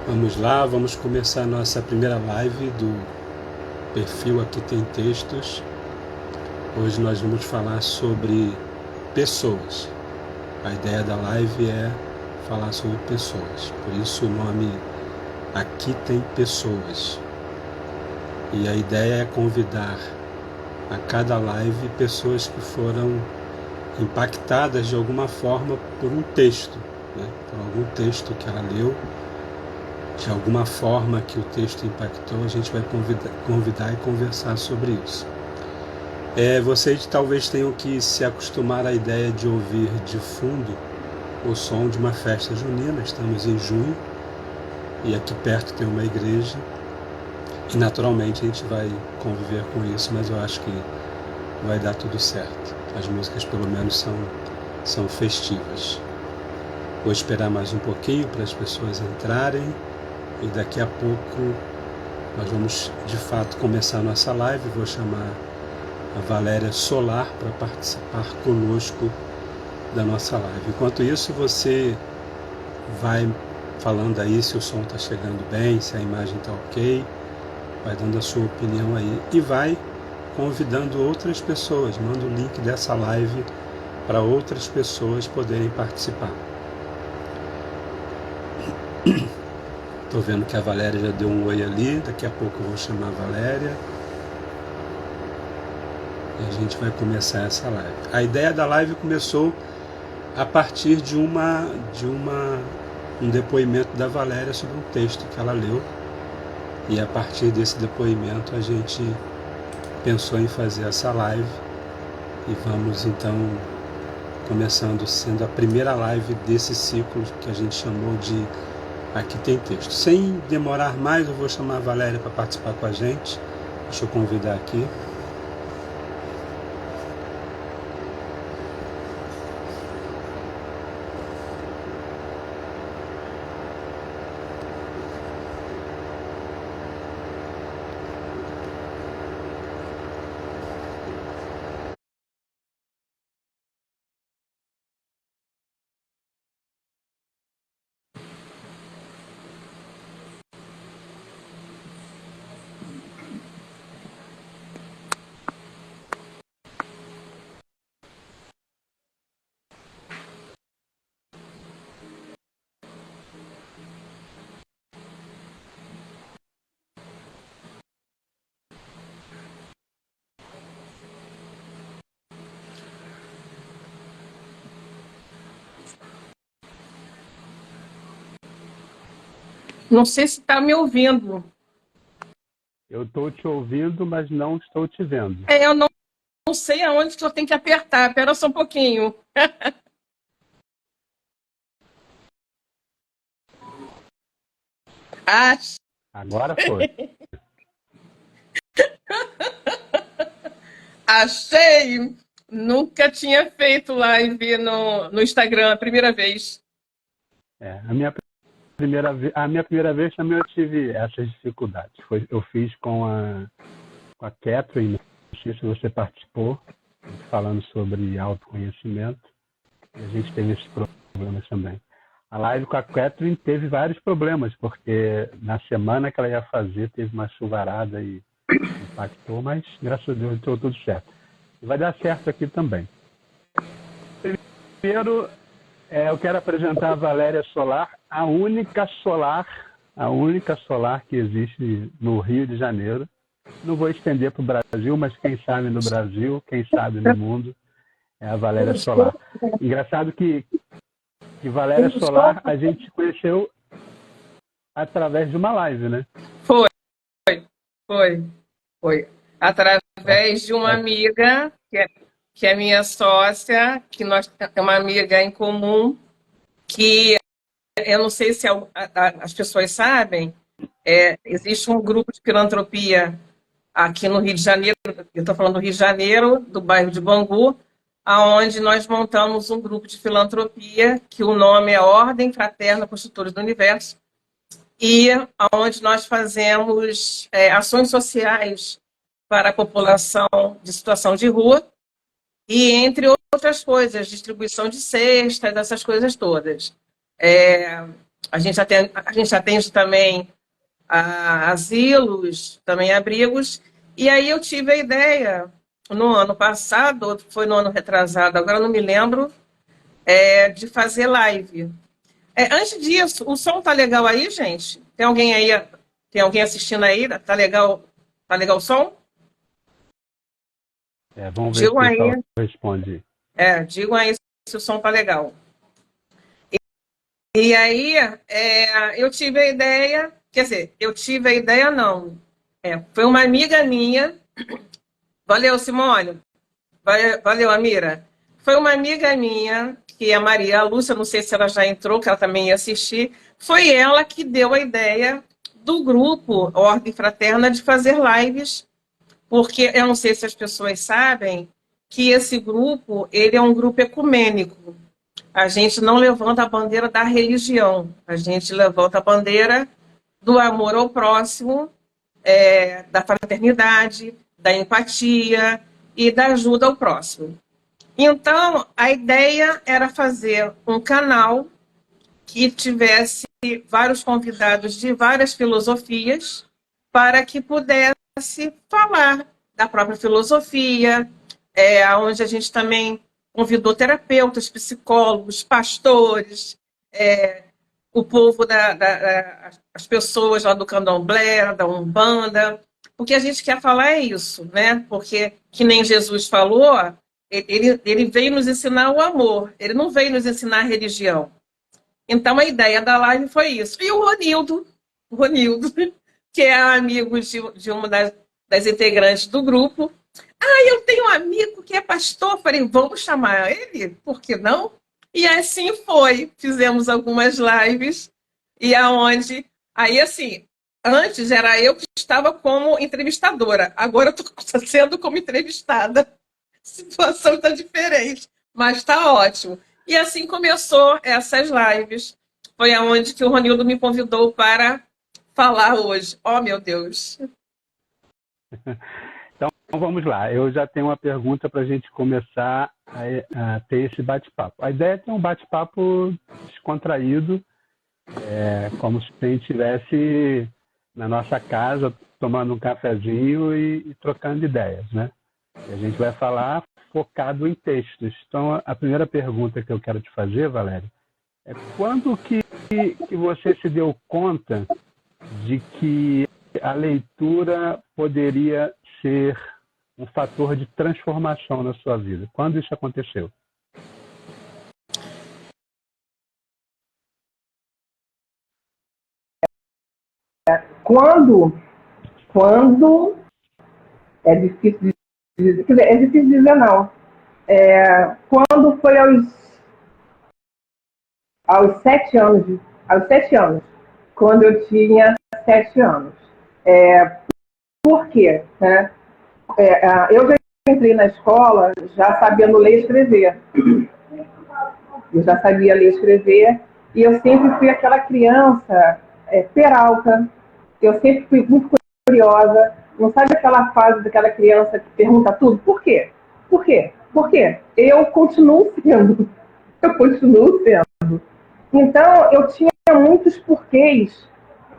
Vamos lá, vamos começar a nossa primeira live do perfil Aqui Tem Textos. Hoje nós vamos falar sobre pessoas. A ideia da live é falar sobre pessoas, por isso o nome Aqui Tem Pessoas. E a ideia é convidar a cada live pessoas que foram impactadas de alguma forma por um texto, né? Por algum texto que ela leu. De alguma forma que o texto impactou, a gente vai convidar e conversar sobre isso. Vocês talvez tenham que se acostumar à ideia de ouvir de fundo o som de uma festa junina. Estamos em junho e aqui perto tem uma igreja e naturalmente a gente vai conviver com isso, mas eu acho que vai dar tudo certo. As músicas pelo menos são festivas. Vou esperar mais um pouquinho para as pessoas entrarem. E daqui a pouco nós vamos, de fato, começar a nossa live. Vou chamar a Valéria Solar para participar conosco da nossa live. Enquanto isso, você vai falando aí se o som está chegando bem, se a imagem está ok, vai dando a sua opinião aí e vai convidando outras pessoas. Manda o link dessa live para outras pessoas poderem participar. Estou vendo que a Valéria já deu um oi ali, daqui a pouco eu vou chamar a Valéria. E a gente vai começar essa live. A ideia da live começou a partir de um depoimento da Valéria sobre um texto que ela leu. E a partir desse depoimento a gente pensou em fazer essa live. E vamos então começando, sendo a primeira live desse ciclo que a gente chamou de Aqui Tem Texto. Sem demorar mais, eu vou chamar a Valéria para participar com a gente. Deixa eu convidar aqui. Não sei se está me ouvindo. Eu estou te ouvindo, mas não estou te vendo. Eu não sei aonde que eu tenho que apertar. Espera só um pouquinho. Agora foi. Achei! Nunca tinha feito live no Instagram, a primeira vez. A minha primeira vez também eu tive essas dificuldades. Eu fiz com a Catherine, não sei se você participou, falando sobre autoconhecimento, e a gente teve esses problemas também. A live com a Catherine teve vários problemas, porque na semana que ela ia fazer teve uma chuvarada e impactou, mas graças a Deus deu tudo certo. E vai dar certo aqui também. Primeiro, eu quero apresentar a Valéria Solar, a única solar que existe no Rio de Janeiro. Não vou estender para o Brasil, mas quem sabe no Brasil, quem sabe no mundo, é a Valéria Solar. Engraçado que Valéria Solar a gente conheceu através de uma live, né? Foi. Através de uma amiga, que é minha sócia, que nós temos uma amiga em comum, que eu não sei se as pessoas sabem, existe um grupo de filantropia aqui no Rio de Janeiro, eu estou falando do Rio de Janeiro, do bairro de Bangu, aonde nós montamos um grupo de filantropia, que o nome é Ordem Fraterna Construtores do Universo, e onde nós fazemos ações sociais para a população de situação de rua, e entre outras coisas, distribuição de cestas, essas coisas todas. a gente atende também a asilos, também abrigos. E aí eu tive a ideia, no ano passado, foi no ano retrasado, agora eu não me lembro, de fazer live. Antes disso, o som tá legal aí, gente? Tem alguém aí, tem alguém assistindo aí? Tá legal o som? Vamos ver se Digam o aí, pessoal responde. digam aí se o som tá legal. E aí, eu tive a ideia, quer dizer, eu tive a ideia não, foi uma amiga minha, valeu Simone, valeu Amira, foi uma amiga minha, que é a Maria Lúcia, não sei se ela já entrou, que ela também ia assistir, foi ela que deu a ideia do grupo Ordem Fraterna de fazer lives, porque eu não sei se as pessoas sabem que esse grupo, ele é um grupo ecumênico. A gente não levanta a bandeira da religião, a gente levanta a bandeira do amor ao próximo, da fraternidade, da empatia e da ajuda ao próximo. Então, a ideia era fazer um canal que tivesse vários convidados de várias filosofias para que pudesse falar da própria filosofia, onde a gente também convidou terapeutas, psicólogos, pastores, o povo, as pessoas lá do candomblé, da Umbanda. O que a gente quer falar é isso, né? Porque, que nem Jesus falou, ele veio nos ensinar o amor, ele não veio nos ensinar a religião. Então, a ideia da live foi isso. E o Ronildo, que é amigo de uma das integrantes do grupo, eu tenho um amigo que é pastor, falei, vamos chamar ele, por que não? E assim foi, fizemos algumas lives, e aonde, aí assim, antes era eu que estava como entrevistadora, agora eu estou sendo como entrevistada, a situação está diferente, mas está ótimo. E assim começou essas lives, foi aonde que o Ronildo me convidou para falar hoje. Oh, meu Deus! Então vamos lá, eu já tenho uma pergunta para a gente começar a ter esse bate-papo. A ideia é ter um bate-papo descontraído, como se a gente estivesse na nossa casa tomando um cafezinho e trocando ideias, né? E a gente vai falar focado em textos. Então a primeira pergunta que eu quero te fazer, Valéria, é quando que você se deu conta de que a leitura poderia ser um fator de transformação na sua vida? Quando isso aconteceu? Quando é difícil dizer, quer dizer, é difícil dizer não. Quando foi aos 7 anos, quando eu tinha 7 anos. Por quê? Né? Eu já entrei na escola já sabendo ler e escrever. Eu já sabia ler e escrever, e eu sempre fui aquela criança peralta. Eu sempre fui muito curiosa. Não sabe aquela fase daquela criança que pergunta tudo? Por quê? Por quê? Por quê? Eu continuo sendo. Eu continuo sendo. Então, eu tinha muitos porquês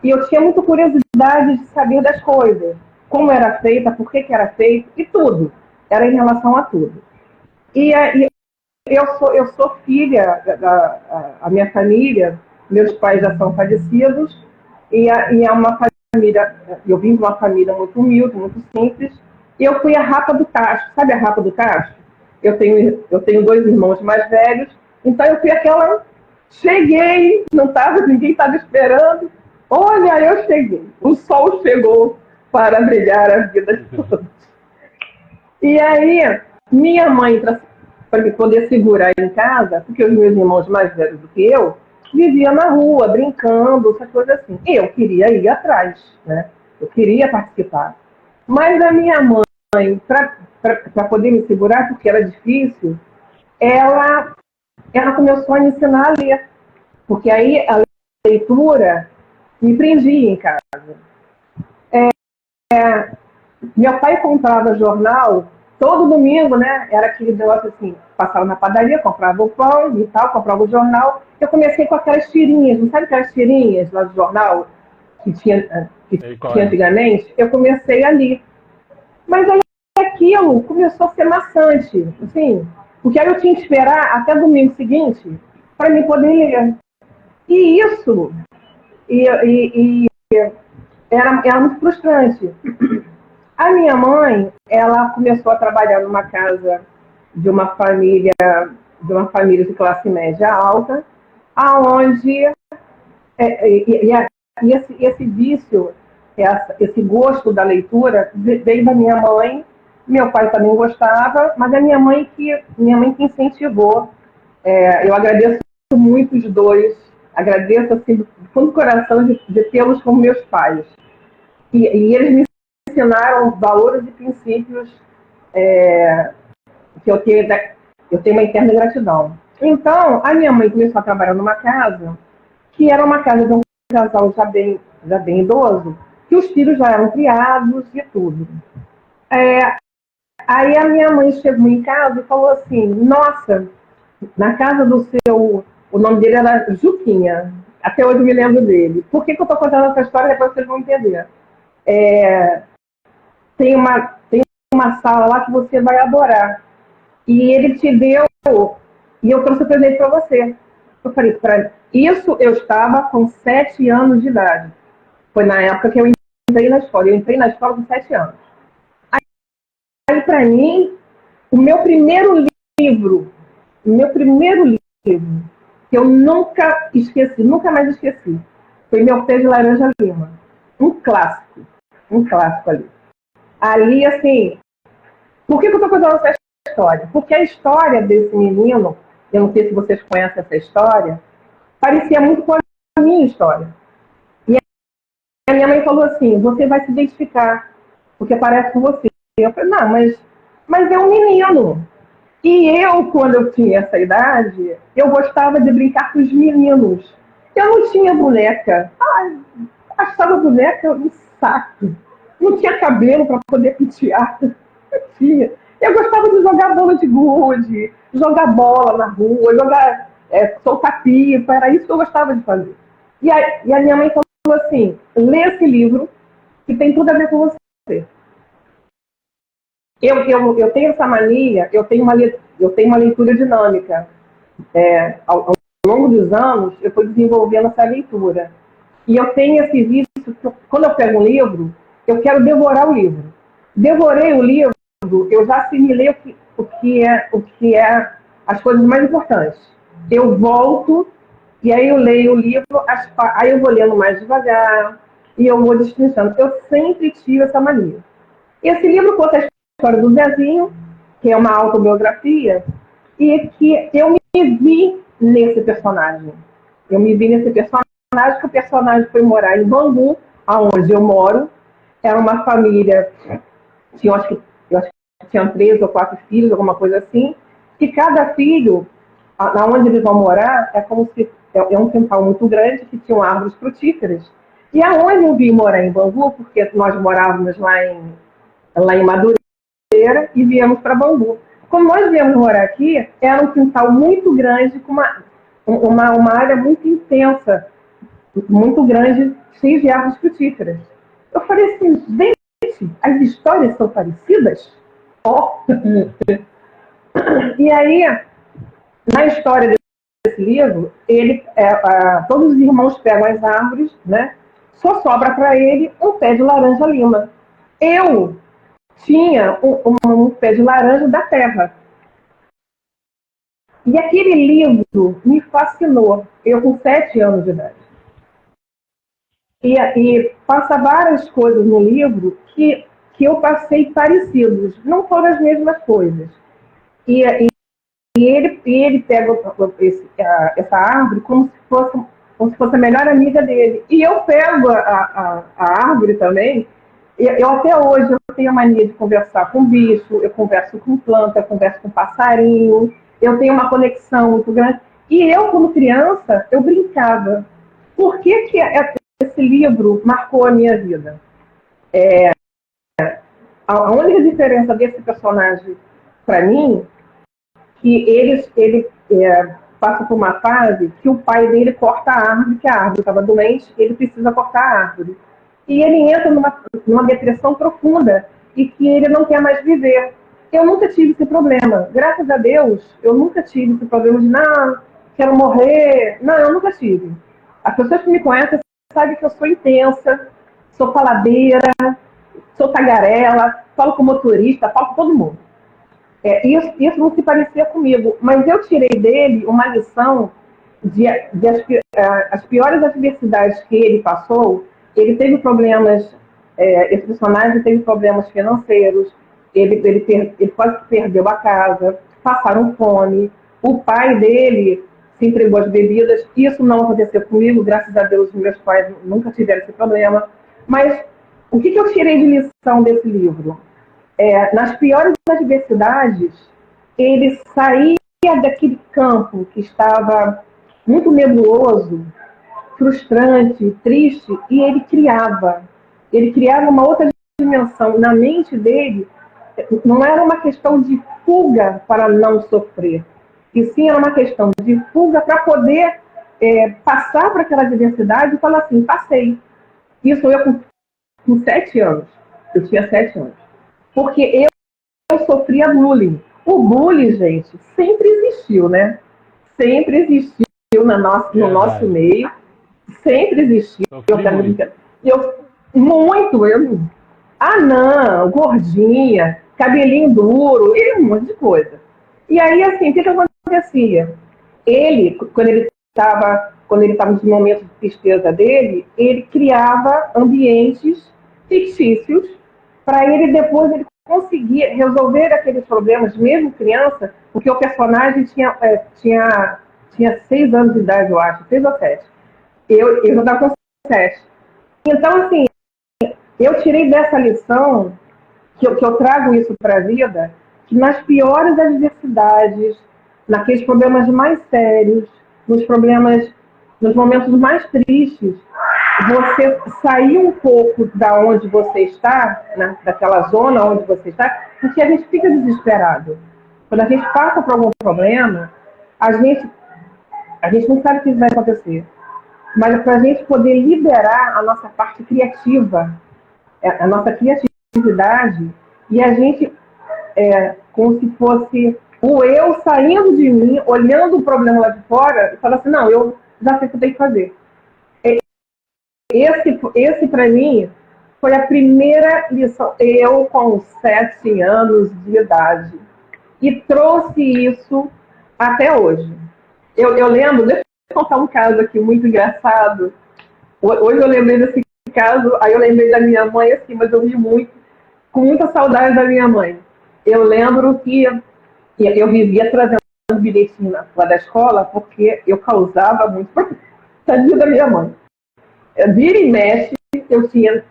e eu tinha muita curiosidade de saber das coisas. Como era feita, por que era feito e tudo. Era em relação a tudo. E eu sou filha, a minha família, meus pais já são falecidos, e é uma família, eu vim de uma família muito humilde, muito simples, e eu fui a rapa do tacho. Sabe a rapa do tacho? Eu tenho 2 irmãos mais velhos, então eu fui aquela, cheguei, ninguém estava esperando, olha, eu cheguei, o sol chegou para brilhar a vida de todos. E aí, minha mãe, para me poder segurar em casa, porque os meus irmãos mais velhos do que eu, viviam na rua, brincando, essa coisa assim. Eu queria ir atrás, né? Eu queria participar. Mas a minha mãe, para poder me segurar, porque era difícil, ela começou a me ensinar a ler. Porque aí a leitura me prendia em casa. Meu pai comprava jornal todo domingo, né, era aquele negócio assim, passava na padaria, comprava o pão e tal, comprava o jornal. Eu comecei com aquelas tirinhas, não sabe aquelas tirinhas lá do jornal que tinha antigamente? Eu comecei ali. Mas aí aquilo começou a ser maçante, assim, porque aí eu tinha que esperar até domingo seguinte para me poder ler. E isso era muito frustrante. A minha mãe, ela começou a trabalhar numa casa de uma família de classe média alta, aonde esse vício, esse gosto da leitura veio da minha mãe. Meu pai também gostava, mas é minha mãe que incentivou. Eu agradeço muito os dois, agradeço assim, do fundo do coração de tê-los como meus pais. E eles me ensinaram valores e princípios que eu tenho uma interna gratidão. Então, a minha mãe começou a trabalhar numa casa que era uma casa de um casal já bem idoso, que os filhos já eram criados e tudo. Aí a minha mãe chegou em casa e falou assim, nossa, na casa do seu... O nome dele era Juquinha. Até hoje eu me lembro dele. Por que eu estou contando essa história? Depois vocês vão entender. Tem uma sala lá que você vai adorar. E ele te deu... E eu trouxe o presente para você. Eu falei, isso eu estava com 7 anos de idade. Foi na época que eu entrei na escola. Eu entrei na escola com 7 anos. Aí, para mim, o meu primeiro livro, que eu nunca esqueci, nunca mais esqueci, foi Meu Pé de Laranja Lima. Um clássico ali. Ali, assim, por que eu estou contando essa história? Porque a história desse menino, eu não sei se vocês conhecem essa história, parecia muito com a minha história. E a minha mãe falou assim, você vai se identificar, porque parece com você. Eu falei, não, mas é um menino. E eu, quando eu tinha essa idade, eu gostava de brincar com os meninos. Eu não tinha boneca. Achava boneca um saco. Não tinha cabelo para poder pentear. Não tinha. Eu gostava de jogar bola de gude, jogar bola na rua, soltar pipa. Era isso que eu gostava de fazer. E a minha mãe falou assim, lê esse livro que tem tudo a ver com você. Eu tenho essa mania, eu tenho uma leitura dinâmica. Ao longo dos anos, eu fui desenvolvendo essa leitura. E eu tenho esse vício, que quando eu pego um livro, eu quero devorar o livro. Devorei o livro, eu já assimilei o que é as coisas mais importantes. Eu volto, e aí eu leio o livro, aí eu vou lendo mais devagar, e eu vou destrinchando. Eu sempre tive essa mania. Esse livro conta a história do Zezinho, que é uma autobiografia, e que eu me vi nesse personagem. Eu me vi nesse personagem, que o personagem foi morar em Bangu, aonde eu moro. Era uma família, eu acho que tinha 3 ou 4 filhos, alguma coisa assim, e cada filho, aonde eles vão morar, é um quintal muito grande, que tinha árvores frutíferas. E aonde eu vim morar em Bangu, porque nós morávamos lá em Madureira, e viemos para Bangu. Como nós viemos morar aqui, era um quintal muito grande, com uma área muito intensa, muito grande, cheia de árvores frutíferas. Eu falei assim, gente, as histórias são parecidas? E aí, na história desse livro, todos os irmãos pegam as árvores, né? Só sobra para ele um pé de laranja lima. Eu tinha um pé de laranja da terra. E aquele livro me fascinou. Eu com 7 anos de idade. E passa várias coisas no livro que eu passei parecidos. Não foram as mesmas coisas. E ele pega essa árvore como se fosse a melhor amiga dele. E eu pego a árvore também. Eu até hoje eu tenho a mania de conversar com bicho, eu converso com planta, eu converso com passarinho, eu tenho uma conexão muito grande. E eu, como criança, eu brincava. Por que esse livro marcou a minha vida? A única diferença desse personagem, para mim, que ele passa por uma fase que o pai dele corta a árvore, que a árvore estava doente, ele precisa cortar a árvore. E ele entra numa depressão profunda e que ele não quer mais viver. Eu nunca tive esse problema. Graças a Deus, eu nunca tive esse problema de, não, quero morrer. Não, eu nunca tive. As pessoas que me conhecem sabem que eu sou intensa, sou faladeira, sou tagarela, falo com motorista, falo com todo mundo. Isso não se parecia comigo, mas eu tirei dele uma lição de as piores adversidades que ele passou. Ele teve problemas, esse personagem teve problemas financeiros, ele quase que perdeu a casa, passaram fome, o pai dele se entregou às bebidas. Isso não aconteceu comigo, graças a Deus meus pais nunca tiveram esse problema. Mas o que eu tirei de lição desse livro? Nas piores adversidades, ele saía daquele campo que estava muito nebuloso, frustrante, triste, e ele criava uma outra dimensão. Na mente dele, não era uma questão de fuga para não sofrer, e sim era uma questão de fuga para poder passar por aquela adversidade e falar assim, passei. Isso eu com 7 anos. Eu tinha 7 anos. Porque eu sofria bullying. O bullying, gente, sempre existiu, né? Sempre existiu no nosso meio. Sempre existiu. Não, gordinha, cabelinho duro, um monte de coisa. E aí, assim, o que acontecia? Quando ele estava nos momentos de tristeza dele, ele criava ambientes fictícios para ele conseguir resolver aqueles problemas, mesmo criança, porque o personagem tinha 6 anos de idade, eu acho, 6 ou 7. Eu já estava com 7. Então, assim, eu tirei dessa lição, que eu trago isso para a vida, que nas piores adversidades, naqueles problemas mais sérios, nos momentos mais tristes, você sair um pouco da onde você está, né, daquela zona onde você está, porque a gente fica desesperado. Quando a gente passa por algum problema, a gente não sabe o que vai acontecer. Mas para a gente poder liberar a nossa parte criativa, a nossa criatividade, e a gente, como se fosse o eu saindo de mim, olhando o problema lá de fora, e falando assim, não, eu já sei o que eu tenho que fazer. Esse para mim, foi a primeira lição. Eu, com 7 anos de idade, e trouxe isso até hoje. Eu lembro, deixa eu contar um caso aqui muito engraçado. Hoje eu lembrei desse caso, aí eu lembrei da minha mãe, assim, mas eu ri muito, com muita saudade da minha mãe. Eu lembro que eu vivia trazendo um bilhetinho lá da escola, porque eu causava muito tadinha da minha mãe. Vira e mexe, eu tinha.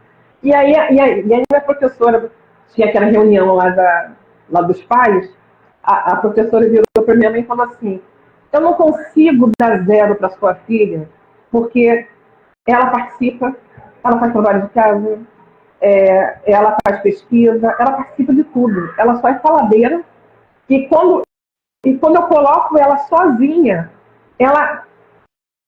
E aí minha professora tinha aquela reunião lá dos pais, a professora virou para minha mãe e falou assim, eu não consigo dar 0 para sua filha, porque ela participa, ela faz trabalho de casa, ela faz pesquisa, ela participa de tudo. Ela só é faladeira. E quando eu coloco ela sozinha,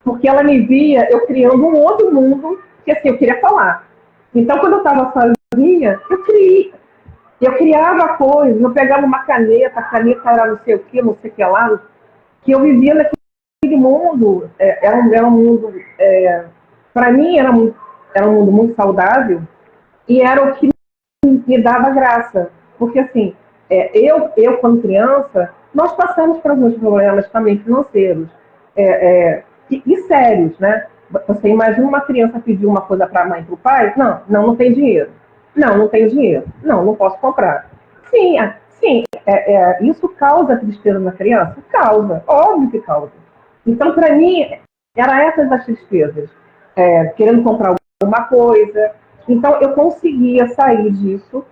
porque ela me via eu criando um outro mundo que assim, eu queria falar. Então, quando eu estava sozinha, eu criava coisas, eu pegava uma caneta, a caneta era não sei o que lá, que eu vivia naquele mundo. Era um mundo, para mim, era um mundo muito saudável, e era o que me dava graça. Porque, assim, eu, quando criança, nós passamos por alguns problemas também financeiros, e sérios, né? Você imagina uma criança pedir uma coisa para a mãe e para o pai? Não tem dinheiro. Não tenho dinheiro. Não posso comprar. Sim, isso causa tristeza na criança? Causa, óbvio que causa. Então, para mim, era essas as tristezas. Querendo comprar alguma coisa. Então, eu conseguia sair disso.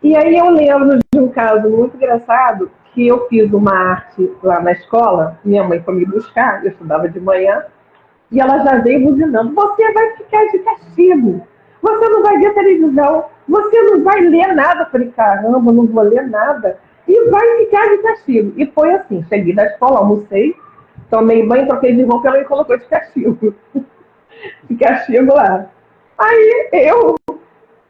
E aí eu lembro de um caso muito engraçado, que eu fiz uma arte lá na escola, minha mãe foi me buscar, eu estudava de manhã, e ela já veio buzinando, você vai ficar de castigo, você não vai ver televisão. você não vai ler nada. Eu falei, caramba, não vou ler nada. E vai ficar de castigo. E foi assim, cheguei da escola, almocei, tomei banho, troquei de roupa, ela me colocou de castigo. De castigo lá. Aí eu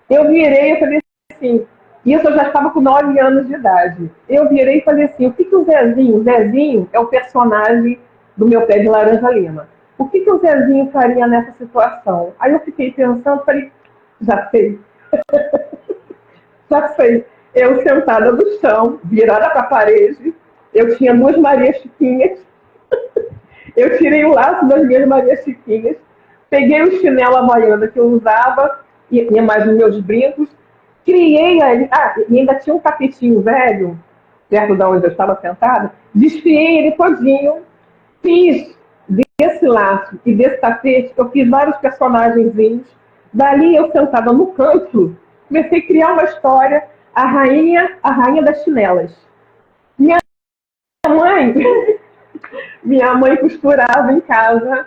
virei e falei assim, isso eu já estava com 9 anos de idade. Eu virei e falei assim, o que o Zezinho é o personagem do meu pé de laranja lima. O que o Zezinho faria nessa situação? Aí eu fiquei pensando, falei, já sei. Já sei. Eu sentada no chão, virada para a parede, eu tinha 2 Marias Chiquinhas, eu tirei o laço das minhas Marias Chiquinhas, peguei o chinelo havaiana que eu usava, e mais os meus brincos, criei ali, e ainda tinha um tapetinho velho, perto de onde eu estava sentada, desfiei ele todinho, fiz desse laço e desse tapete, eu fiz vários personagenzinhos, dali eu sentada no canto, comecei a criar uma história, a rainha das chinelas. Minha mãe, minha mãe costurava em casa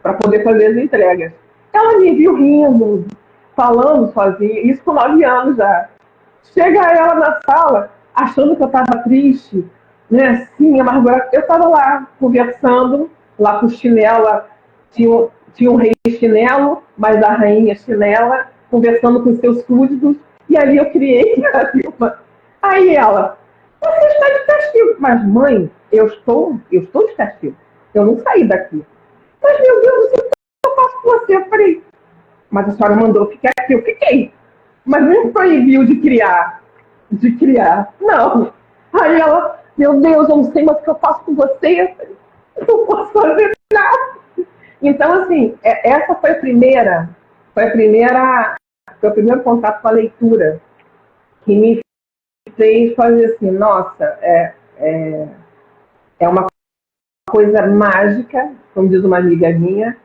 para poder fazer as entregas. Ela me viu rindo, falando sozinha, isso com 9 anos já. Chega ela na sala, achando que eu estava triste, né? Assim, amargurada. Eu estava lá, conversando, lá com o chinelo, tinha um rei chinelo, mas a rainha chinela, conversando com seus súditos, e ali eu criei a Vilma. Aí ela, você está de castigo. Mas, mãe, eu estou de castigo. Eu não saí daqui. Mas, meu Deus do céu, o que eu faço com você? Eu falei, mas a senhora mandou ficar aqui. Eu fiquei. Mas não me proibiu de criar. Não. Aí ela, meu Deus, eu não sei mais o que eu faço com você. Eu não posso fazer nada. Então, assim, essa foi o primeiro contato com a leitura que me fez fazer assim, nossa, é uma coisa mágica, como diz uma amiga minha,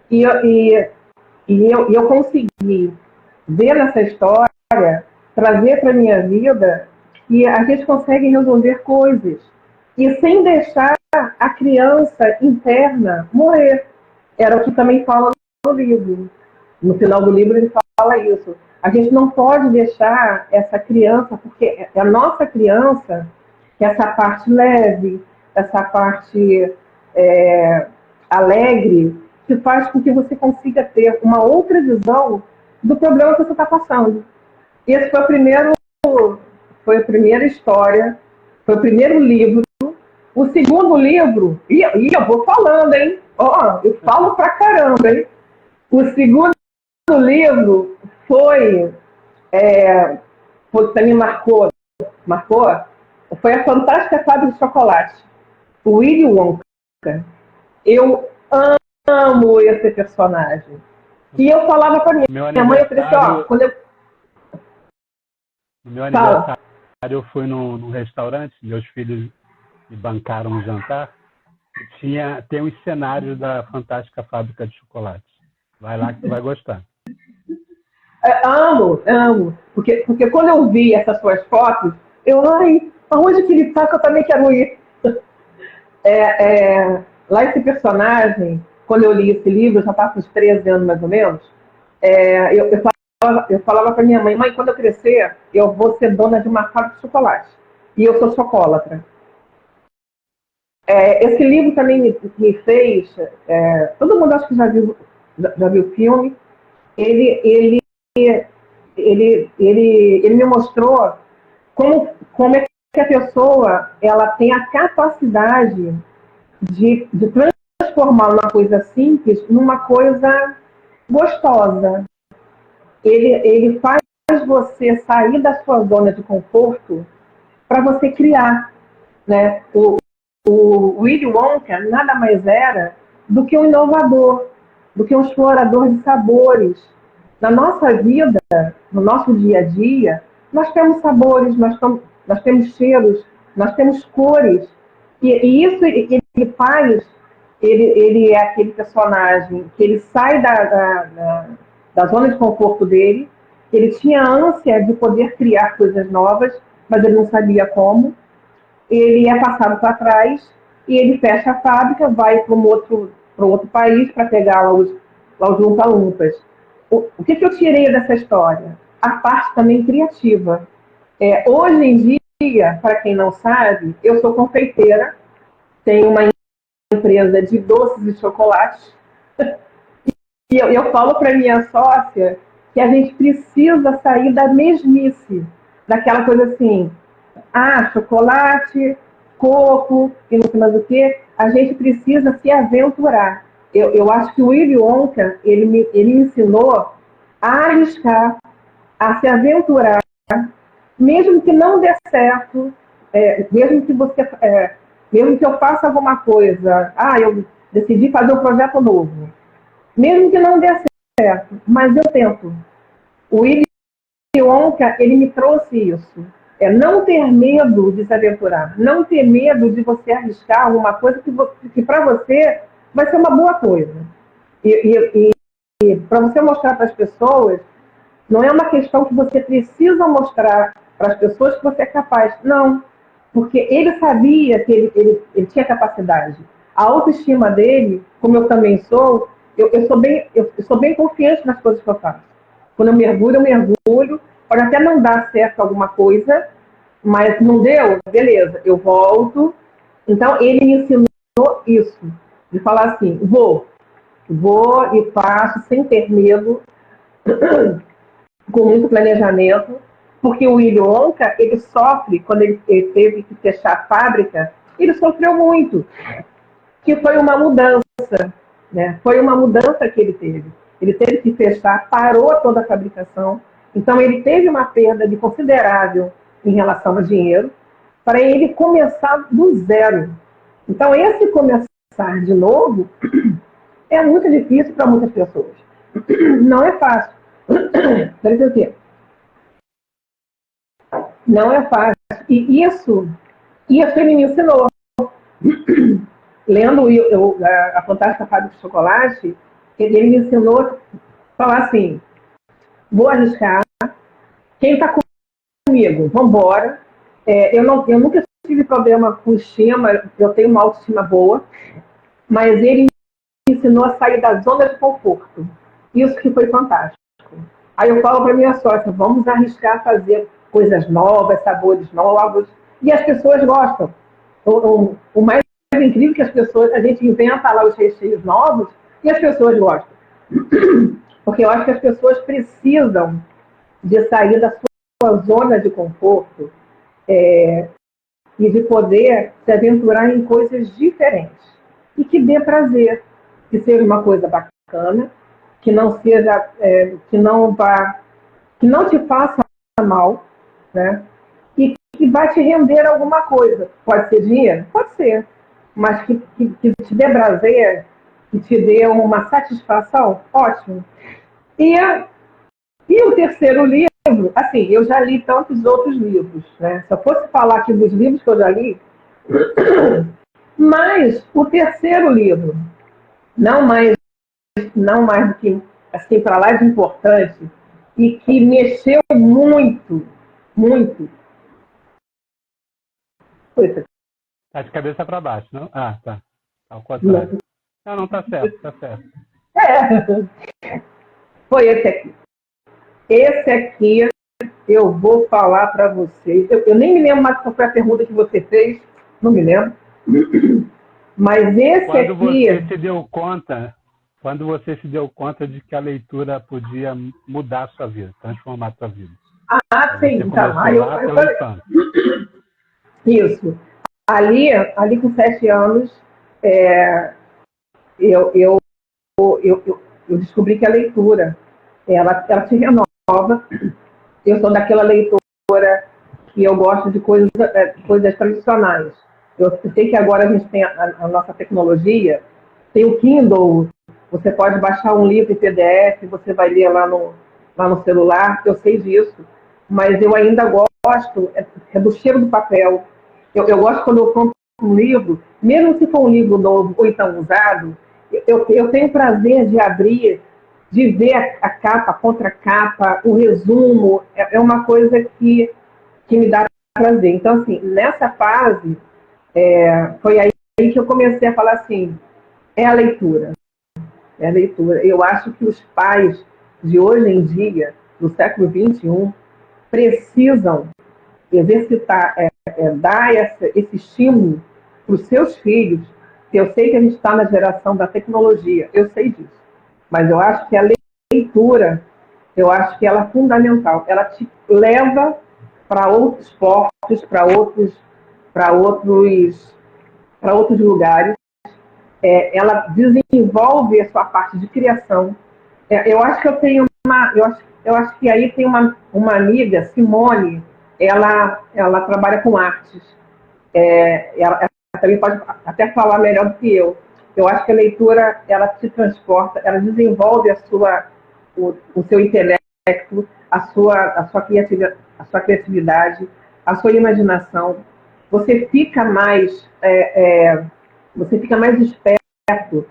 e eu consegui ver nessa história, trazer para a minha vida que a gente consegue resolver coisas e sem deixar a criança interna morrer. Era o que também fala no livro. No final do livro ele fala isso. A gente não pode deixar essa criança, porque é a nossa criança, que essa parte leve, essa parte alegre, que faz com que você consiga ter uma outra visão do problema que você está passando. Esse foi a primeira história, foi o primeiro livro. O segundo livro, e eu vou falando, hein? Eu falo pra caramba, hein? O segundo livro foi também marcou, foi a Fantástica Fábrica de Chocolate, o Willy Wonka. Eu amo esse personagem. E eu falava pra minha mãe, eu falei assim, quando eu... No meu aniversário, eu fui num restaurante, meus filhos me bancaram um jantar, e tem uns cenários da Fantástica Fábrica de Chocolate. Vai lá que tu vai gostar. Amo. Porque quando eu vi essas suas fotos, aonde que ele está que eu também quero ir? Lá esse personagem, quando eu li esse livro, eu já estava com uns 13 anos mais ou menos, eu falava para minha mãe, quando eu crescer, eu vou ser dona de uma fábrica de chocolate. E eu sou chocólatra. Esse livro também me fez... todo mundo acho que já viu o filme. Ele me mostrou como é que a pessoa ela tem a capacidade de transformar uma coisa simples numa coisa gostosa. Ele faz você sair da sua zona de conforto para você criar, né? O Willy Wonka nada mais era do que um inovador, do que um explorador de sabores. Na nossa vida, no nosso dia a dia, nós temos sabores, nós temos cheiros, nós temos cores. E isso ele faz, ele é aquele personagem que ele sai da zona de conforto dele, ele tinha ânsia de poder criar coisas novas, mas ele não sabia como. Ele é passado para trás e ele fecha a fábrica, vai para um outro país para pegar lá os Lumpa-Lumpas. o que eu tirei dessa história? A parte também criativa. Hoje em dia, para quem não sabe, eu sou confeiteira, tenho uma empresa de doces e chocolates, e eu falo para minha sócia que a gente precisa sair da mesmice, daquela coisa assim, chocolate, coco e não sei mais o que, a gente precisa se aventurar. Eu acho que o Willy Wonka, ele me ensinou a arriscar, a se aventurar, mesmo que não dê certo, mesmo que eu faça alguma coisa, eu decidi fazer um projeto novo, mesmo que não dê certo, mas eu tento. O Willy Wonka, ele me trouxe isso. Não ter medo de se aventurar, não ter medo de você arriscar alguma coisa que para você vai ser uma boa coisa. E para você mostrar para as pessoas, não é uma questão que você precisa mostrar para as pessoas que você é capaz. Não, porque ele sabia que ele tinha capacidade. A autoestima dele, como eu também sou, eu sou bem confiante nas coisas que eu faço. Quando eu mergulho. Pode até não dar certo alguma coisa, mas não deu? Beleza, eu volto. Então, ele me ensinou isso, de falar assim, vou e faço sem ter medo, com muito planejamento, porque o Willy Wonka, ele sofre, quando ele teve que fechar a fábrica, ele sofreu muito, que foi uma mudança, né? Foi uma mudança que ele teve. Ele teve que fechar, parou toda a fabricação, então ele teve uma perda de considerável em relação ao dinheiro, para ele começar do zero. Então esse começar de novo é muito difícil para muitas pessoas. Não é fácil. Não é fácil. E isso ele me ensinou. Lendo a Fantástica Fábrica de Chocolate, ele me ensinou a falar assim, vou arriscar, quem está comigo, vamos embora. Eu nunca tive problema com estima, eu tenho uma autoestima boa, mas ele me ensinou a sair da zona de conforto. Isso que foi fantástico. Aí eu falo para minha sócia, vamos arriscar fazer coisas novas, sabores novos, e as pessoas gostam. O mais incrível é que as pessoas, a gente inventa lá os recheios novos e as pessoas gostam. Porque eu acho que as pessoas precisam de sair da sua zona de conforto e de poder se aventurar em coisas diferentes. E que dê prazer, que seja uma coisa bacana, que não seja, que não te faça mal, né? E que vai te render alguma coisa. Pode ser dinheiro? Pode ser. Mas que te dê prazer, que te dê uma satisfação, ótimo. E o terceiro livro, assim, eu já li tantos outros livros, né? Se eu fosse falar aqui dos livros que eu já li, mas o terceiro livro, não mais do que, assim, para lá de importante, e que mexeu muito, muito. Tá de cabeça para baixo, não? Tá. Ao contrário. Não, tá certo, tá certo. Foi esse aqui. Esse aqui eu vou falar para vocês. Eu nem me lembro mais qual foi a pergunta que você fez, não me lembro. Mas esse quando aqui... Quando você se deu conta de que a leitura podia mudar a sua vida, transformar a sua vida. Sim. Então, eu falei... Isso. Ali com 7 anos, eu descobri que a leitura, ela te renova. Eu sou daquela leitora que eu gosto de coisas tradicionais. Eu sei que agora a gente tem a nossa tecnologia, tem o Kindle, você pode baixar um livro em PDF, você vai ler lá no celular, eu sei disso, mas eu ainda gosto do cheiro do papel. Eu gosto quando eu compro um livro, mesmo se for um livro novo ou então usado, eu tenho prazer de abrir, de ver a capa, a contracapa, o resumo, é uma coisa que me dá prazer. Então, assim, nessa fase, foi aí que eu comecei a falar assim, é a leitura. É a leitura. Eu acho que os pais de hoje em dia, do século XXI, precisam exercitar, dar esse estímulo para os seus filhos, que eu sei que a gente está na geração da tecnologia, eu sei disso, mas eu acho que a leitura, eu acho que ela é fundamental, ela te leva para outros portos, para outros lugares, ela desenvolve a sua parte de criação. Eu acho que eu tenho eu acho que aí tem uma amiga, Simone, ela trabalha com artes. Ela também pode até falar melhor do que eu. Eu acho que a leitura, ela te transporta, ela desenvolve o seu intelecto, a sua criatividade, a sua imaginação. Você fica mais, você fica mais esperto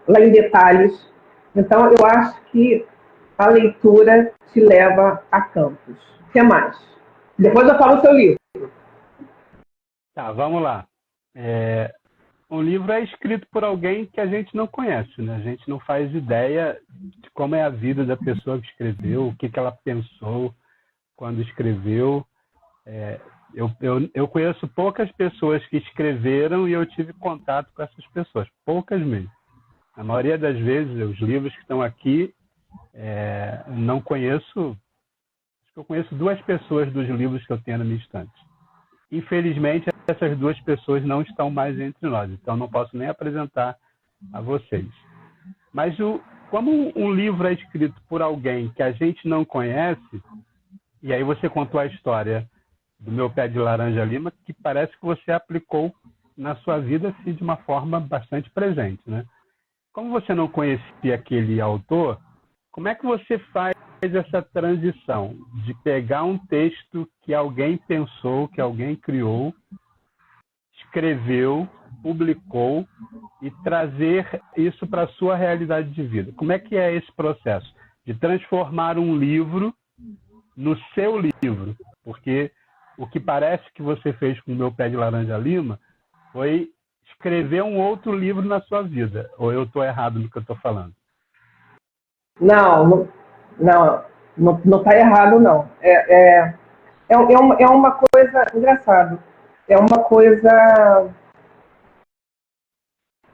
lá em detalhes. Então, eu acho que a leitura te leva a campos. O que mais? Depois eu falo o seu livro. Tá, vamos lá. Um livro é escrito por alguém que a gente não conhece, né? A gente não faz ideia de como é a vida da pessoa que escreveu, o que ela pensou quando escreveu. Eu conheço poucas pessoas que escreveram e eu tive contato com essas pessoas, poucas mesmo. A maioria das vezes, os livros que estão aqui, não conheço. Acho que eu conheço 2 pessoas dos livros que eu tenho na minha estante. Infelizmente, essas 2 pessoas não estão mais entre nós, então não posso nem apresentar a vocês. Mas como um livro é escrito por alguém que a gente não conhece, e aí você contou a história do Meu Pé de Laranja Lima, que parece que você aplicou na sua vida assim, de uma forma bastante presente, né? Como você não conhecia aquele autor, como é que você faz essa transição de pegar um texto que alguém pensou, que alguém criou, escreveu, publicou e trazer isso para a sua realidade de vida? Como é que é esse processo de transformar um livro no seu livro? Porque o que parece que você fez com o Meu Pé de Laranja Lima foi escrever um outro livro na sua vida. Ou eu estou errado no que eu estou falando? Não está errado, não. É uma coisa engraçada. É uma coisa,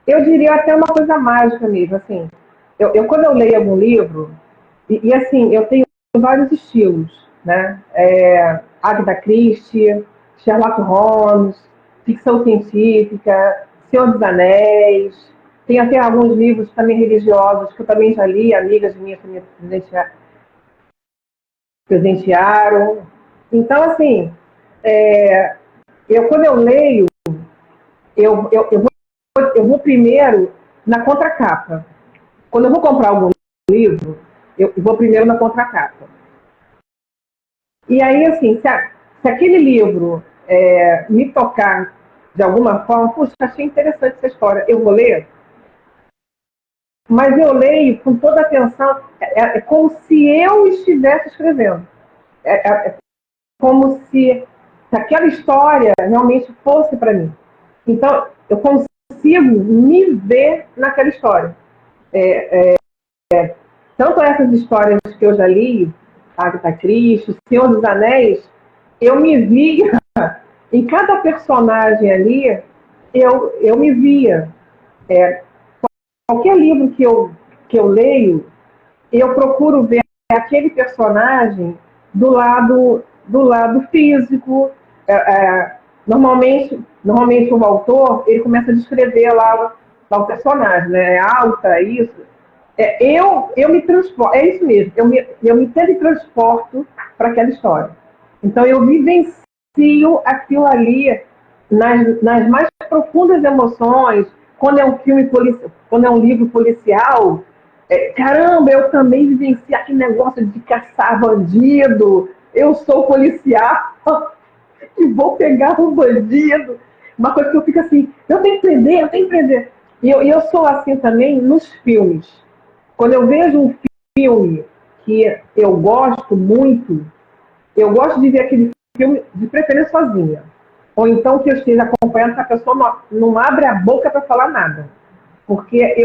eu diria até uma coisa mágica mesmo. Assim, quando eu leio algum livro, e assim, eu tenho vários estilos, né? Agatha Christie, Sherlock Holmes, ficção científica, Senhor dos Anéis. Tem até alguns livros também religiosos que eu também já li, amigas minhas que me presentearam. Então, assim, quando eu leio, eu vou primeiro na contracapa. Quando eu vou comprar algum livro, eu vou primeiro na contracapa. E aí, assim, se aquele livro me tocar de alguma forma, puxa, achei interessante essa história, eu vou ler. Mas eu leio com toda a atenção, é como se eu estivesse escrevendo. É como se aquela história realmente fosse para mim. Então, eu consigo me ver naquela história. Tanto essas histórias que eu já li, Agatha Christie, Senhor dos Anéis, eu me via, em cada personagem ali, eu me via. Qualquer livro que eu leio, eu procuro ver aquele personagem do lado físico. Normalmente o autor ele começa a descrever lá o personagem, né? É alta, isso. Eu me transporto, é isso mesmo, eu me teletransporto para aquela história. Então eu vivencio aquilo ali nas mais profundas emoções. Quando é um filme quando é um livro policial, caramba, eu também vivencio aquele negócio de caçar bandido. Eu sou policial e vou pegar um bandido. Uma coisa que eu fico assim, eu tenho que prender, eu tenho que prender. E eu sou assim também nos filmes. Quando eu vejo um filme que eu gosto muito, eu gosto de ver aquele filme de preferência sozinha. Ou então que eu esteja acompanhando, que a pessoa não abre a boca para falar nada. Porque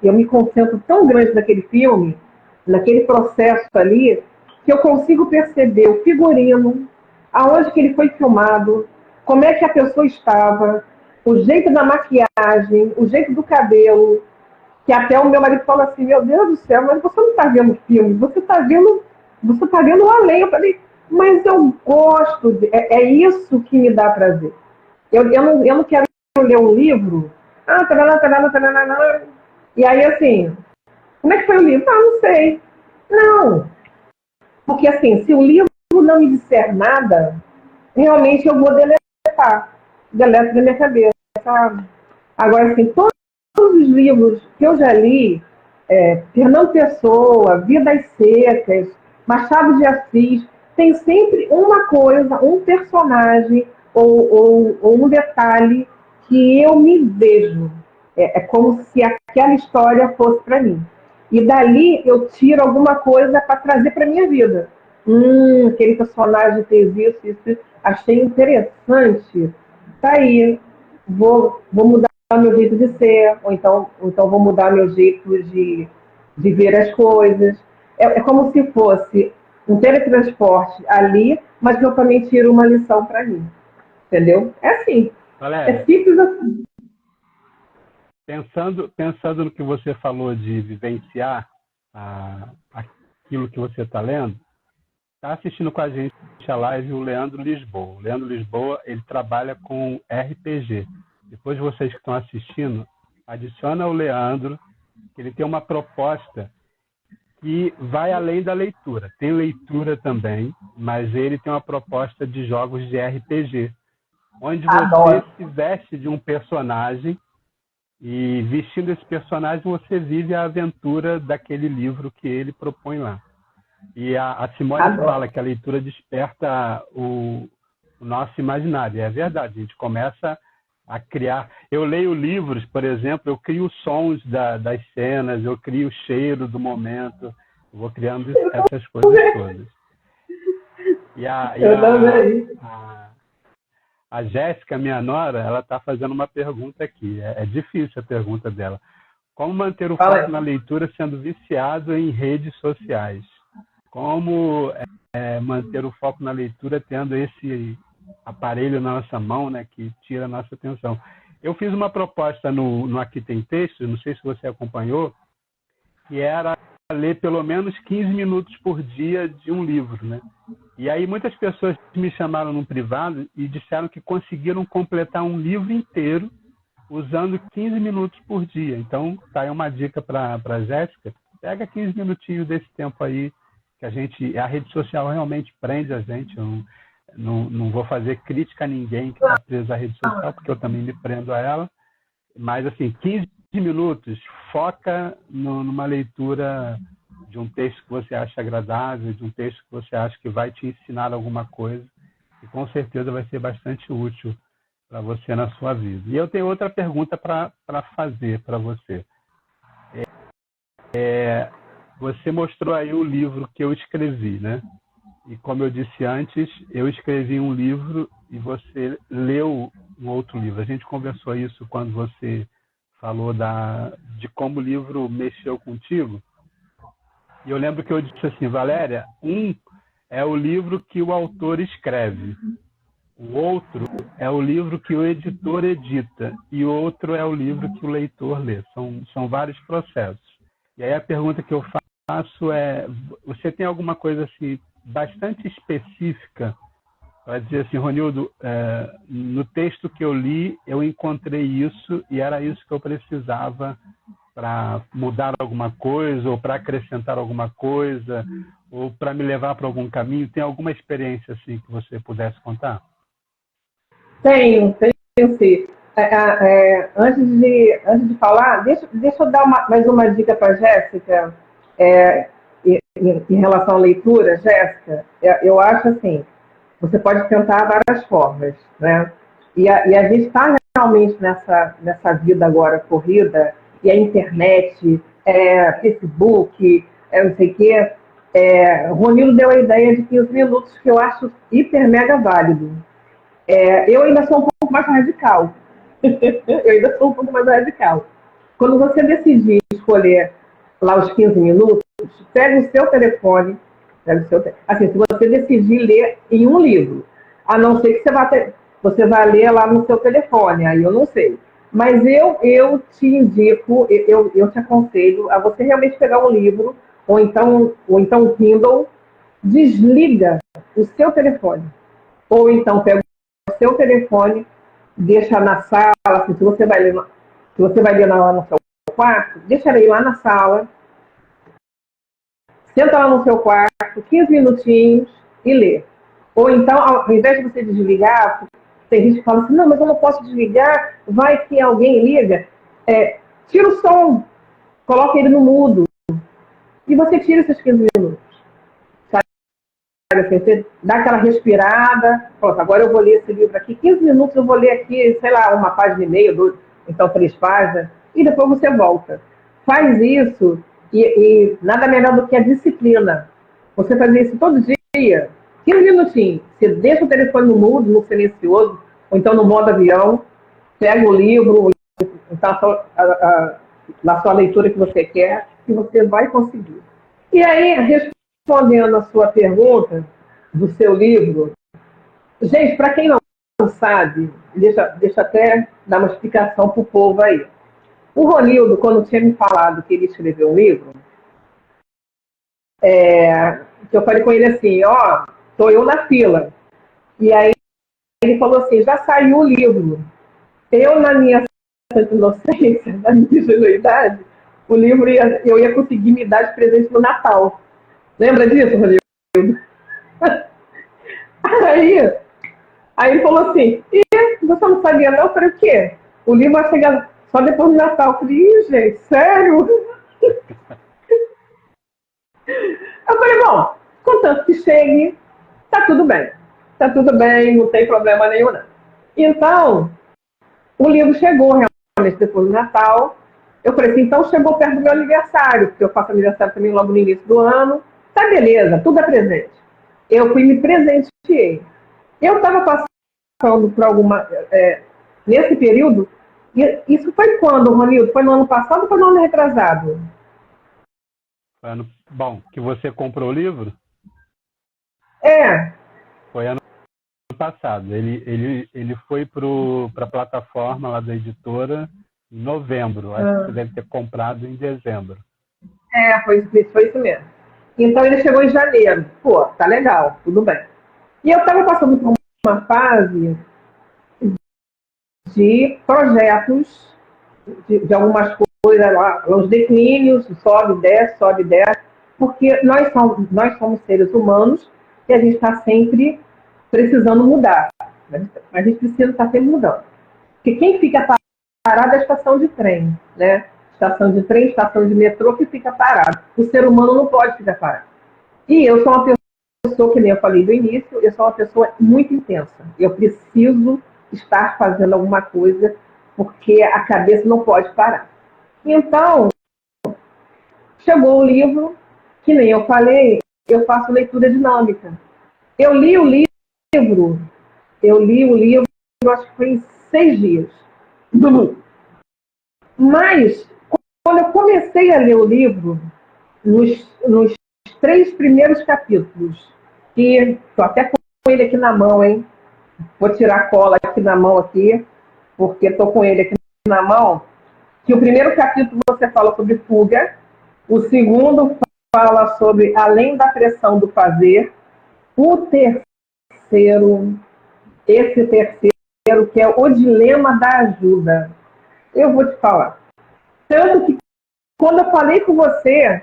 eu me concentro tão grande naquele filme, naquele processo ali, que eu consigo perceber o figurino, aonde que ele foi filmado, como é que a pessoa estava, o jeito da maquiagem, o jeito do cabelo, que até o meu marido fala assim, meu Deus do céu, mas você não está vendo filme, você está vendo o além. Eu falei, mas eu gosto, é isso que me dá prazer. Eu não quero ler um livro, tarará, tarará, tarará, e aí assim, como é que foi o livro? Não sei. Não, porque assim, se o livro não me disser nada, realmente eu vou deleto da minha cabeça. Sabe? Agora, assim, todos os livros que eu já li, Fernando Pessoa, Vidas Secas, Machado de Assis, tem sempre uma coisa, um personagem ou um detalhe que eu me vejo. É como se aquela história fosse para mim. E dali eu tiro alguma coisa para trazer para minha vida. Aquele personagem fez isso. Achei interessante. Tá aí. Vou mudar meu jeito de ser, ou então vou mudar meu jeito de ver as coisas. É como se fosse um teletransporte ali, mas que eu também tiro uma lição para mim. Entendeu? É assim. Valéria, é simples assim. Pensando no que você falou de vivenciar aquilo que você está lendo, está assistindo com a gente a live o Leandro Lisboa. O Leandro Lisboa, ele trabalha com RPG. Depois vocês que estão assistindo, adiciona o Leandro, que ele tem uma proposta que vai além da leitura. Tem leitura também, mas ele tem uma proposta de jogos de RPG, onde você se veste de um personagem e, vestindo esse personagem, você vive a aventura daquele livro que ele propõe lá. E a Simone fala que a leitura desperta o nosso imaginário. E é verdade, a gente começa a criar. Eu leio livros, por exemplo, eu crio sons das cenas, eu crio o cheiro do momento, eu vou criando essas coisas todas. E a Jéssica, minha nora, ela está fazendo uma pergunta aqui. É difícil a pergunta dela. Como manter o foco na leitura sendo viciado em redes sociais? Como manter o foco na leitura tendo esse aparelho na nossa mão, né, que tira a nossa atenção? Eu fiz uma proposta no Aqui Tem Texto, não sei se você acompanhou, que era ler pelo menos 15 minutos por dia de um livro, né? E aí muitas pessoas me chamaram no privado e disseram que conseguiram completar um livro inteiro usando 15 minutos por dia. Então, tá aí uma dica para a Jéssica. Pega 15 minutinhos desse tempo aí, que a rede social realmente prende a gente. Eu não vou fazer crítica a ninguém que está preso à rede social, porque eu também me prendo a ela. Mas, assim, 15 minutos, foca numa leitura de um texto que você acha agradável, de um texto que você acha que vai te ensinar alguma coisa, e com certeza vai ser bastante útil para você na sua vida. E eu tenho outra pergunta para fazer para você. Você mostrou aí o livro que eu escrevi, né? E como eu disse antes, eu escrevi um livro e você leu um outro livro. A gente conversou isso quando você falou de como o livro mexeu contigo. E eu lembro que eu disse assim, Valéria, é o livro que o autor escreve. O outro é o livro que o editor edita. E o outro é o livro que o leitor lê. São vários processos. E aí a pergunta que eu faço é, você tem alguma coisa assim, bastante específica para dizer assim, Ronildo, no texto que eu li, eu encontrei isso e era isso que eu precisava para mudar alguma coisa ou para acrescentar alguma coisa ou para me levar para algum caminho? Tem alguma experiência assim que você pudesse contar? Tenho sim. Antes de falar, deixa eu dar mais uma dica para a Jéssica em relação à leitura. Jéssica, eu acho assim, você pode tentar várias formas, né? E a gente está realmente nessa vida agora corrida, e a internet, Facebook, não sei o quê. Ronildo deu a ideia de 15 minutos, que eu acho hiper mega válido. Eu ainda sou um pouco mais radical. quando você decidir escolher lá os 15 minutos, pega o seu telefone, assim, se você decidir ler em um livro, a não ser que você vai ler lá no seu telefone, aí eu não sei. Mas eu te indico, eu te aconselho a você realmente pegar um livro, ou então um Kindle, desliga o seu telefone. Ou então pega o seu telefone, deixa na sala, assim, se você vai ler lá no seu quarto, deixa ele lá na sala, senta lá no seu quarto, 15 minutinhos e lê. Ou então, ao invés de você desligar, tem gente que fala assim, não, mas eu não posso desligar, vai que alguém liga. Tira o som, coloca ele no mudo, e você tira esses 15 minutos. Você dá aquela respirada, pronto, agora eu vou ler esse livro aqui, 15 minutos eu vou ler aqui, sei lá, uma página e meia, então 3 páginas, e depois você volta. Faz isso, e nada melhor do que a disciplina. Você fazer isso todo dia, 15 minutinhos, você deixa o telefone no mudo, no silencioso, ou então no modo avião, pega o livro, então a sua leitura que você quer, e você vai conseguir. E aí, respondendo a sua pergunta do seu livro, gente, para quem não sabe, deixa até dar uma explicação para o povo aí. O Ronildo, quando tinha me falado que ele escreveu um livro, que eu falei com ele assim, estou eu na fila. E aí ele falou assim, já saiu o livro. Eu, na minha santa inocência, na minha ingenuidade, o livro eu ia conseguir me dar de presente no Natal. Lembra disso, Rodrigo? Aí ele falou assim, você não sabia não? Eu falei, o quê? O livro vai chegar só depois do Natal. Eu falei, gente, sério? Eu falei, bom, contanto que chegue, tá tudo bem. Tá tudo bem, não tem problema nenhum, não. Então, o livro chegou realmente depois do Natal. Eu falei assim, então chegou perto do meu aniversário, porque eu faço aniversário também logo no início do ano. Tá beleza, tudo é presente. Eu fui me presenteei. Eu estava passando por alguma... nesse período, isso foi quando, Ronildo? Foi no ano passado ou foi no ano retrasado? Bom, que você comprou o livro? Foi ano passado. Ele foi para a plataforma lá da editora em novembro. Acho que você deve ter comprado em dezembro. Foi isso mesmo. Então ele chegou em janeiro. Pô, tá legal, tudo bem. E eu estava passando por uma fase de projetos, de algumas coisas lá, os declínios, sobe, desce, porque nós somos seres humanos e a gente está sempre precisando mudar. A gente precisa estar sempre mudando. Porque quem fica parado é a estação de trem, né? Estação de trem, estação de metrô que fica parado. O ser humano não pode ficar parado. E eu sou uma pessoa, que nem eu falei do início, eu sou uma pessoa muito intensa. Eu preciso estar fazendo alguma coisa porque a cabeça não pode parar. Então, chegou o livro, que nem eu falei, eu faço leitura dinâmica. Eu li o livro, acho que foi em 6 dias. Mas, quando eu comecei a ler o livro, nos 3 primeiros capítulos, que estou até com ele aqui na mão, hein? Vou tirar a cola aqui na mão, aqui, porque estou com ele aqui na mão, que o primeiro capítulo você fala sobre fuga, o segundo fala sobre além da pressão do fazer, o terceiro, que é o dilema da ajuda. Eu vou te falar. Tanto que, quando eu falei com você,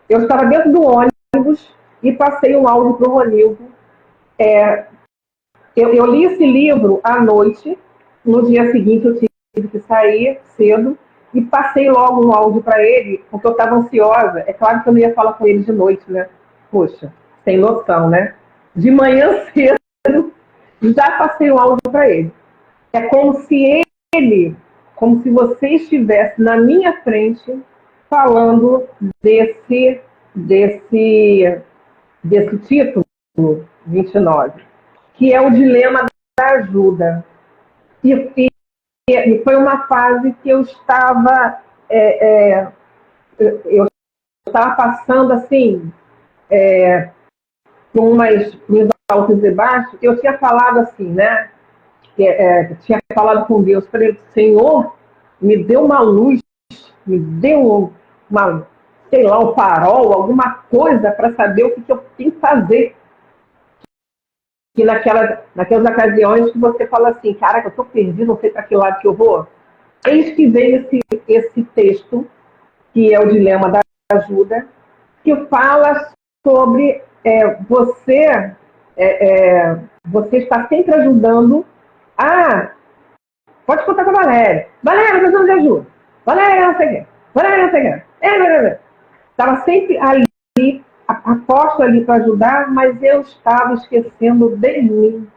eu estava dentro do ônibus e passei um áudio para o Ronildo. Eu li esse livro à noite, no dia seguinte eu tive que sair cedo, e passei logo um áudio para ele, porque eu estava ansiosa. É claro que eu não ia falar com ele de noite, né? Poxa, sem noção, né? De manhã cedo, já passei um áudio para ele. É como se você estivesse na minha frente falando desse título 29, que é o dilema da ajuda. E foi uma fase que eu estava eu estava passando assim, por umas altos e baixos. Eu tinha falado assim, né? Tinha falado com Deus, falei, Senhor, me dê uma luz, me dê uma, sei lá, um farol, alguma coisa para saber o que eu tenho que fazer. E naquelas ocasiões que você fala assim, caraca, eu estou perdido, não sei para que lado que eu vou. Eis que veio esse texto, que é o dilema da ajuda, que fala sobre você está sempre ajudando. Pode contar com a Valéria. Valéria, precisamos de ajuda. Valéria, não sei o quê. Valéria, não sei o quê. Estava sempre ali, aposto ali para ajudar, mas eu estava esquecendo de mim.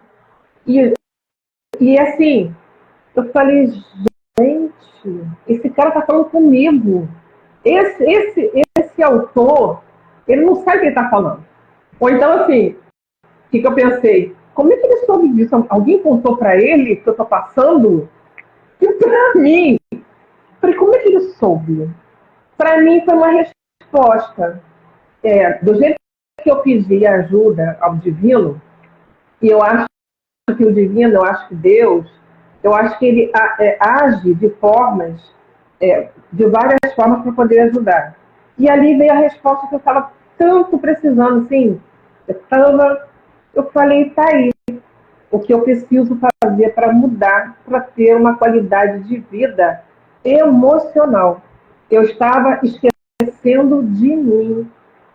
E assim, eu falei, gente, esse cara está falando comigo. Esse autor, ele não sabe o que ele está falando. Ou então, assim, o que eu pensei? Como é que ele soube disso? Alguém contou para ele que eu estou passando? E para mim, falei, como é que ele soube? Para mim foi uma resposta. Do jeito que eu pedi ajuda ao divino, e eu acho que o divino, eu acho que Deus, eu acho que ele age de várias formas para poder ajudar. E ali veio a resposta que eu estava tanto precisando, assim. Eu falei, tá aí, o que eu preciso fazer para mudar, para ter uma qualidade de vida emocional. Eu estava esquecendo de mim.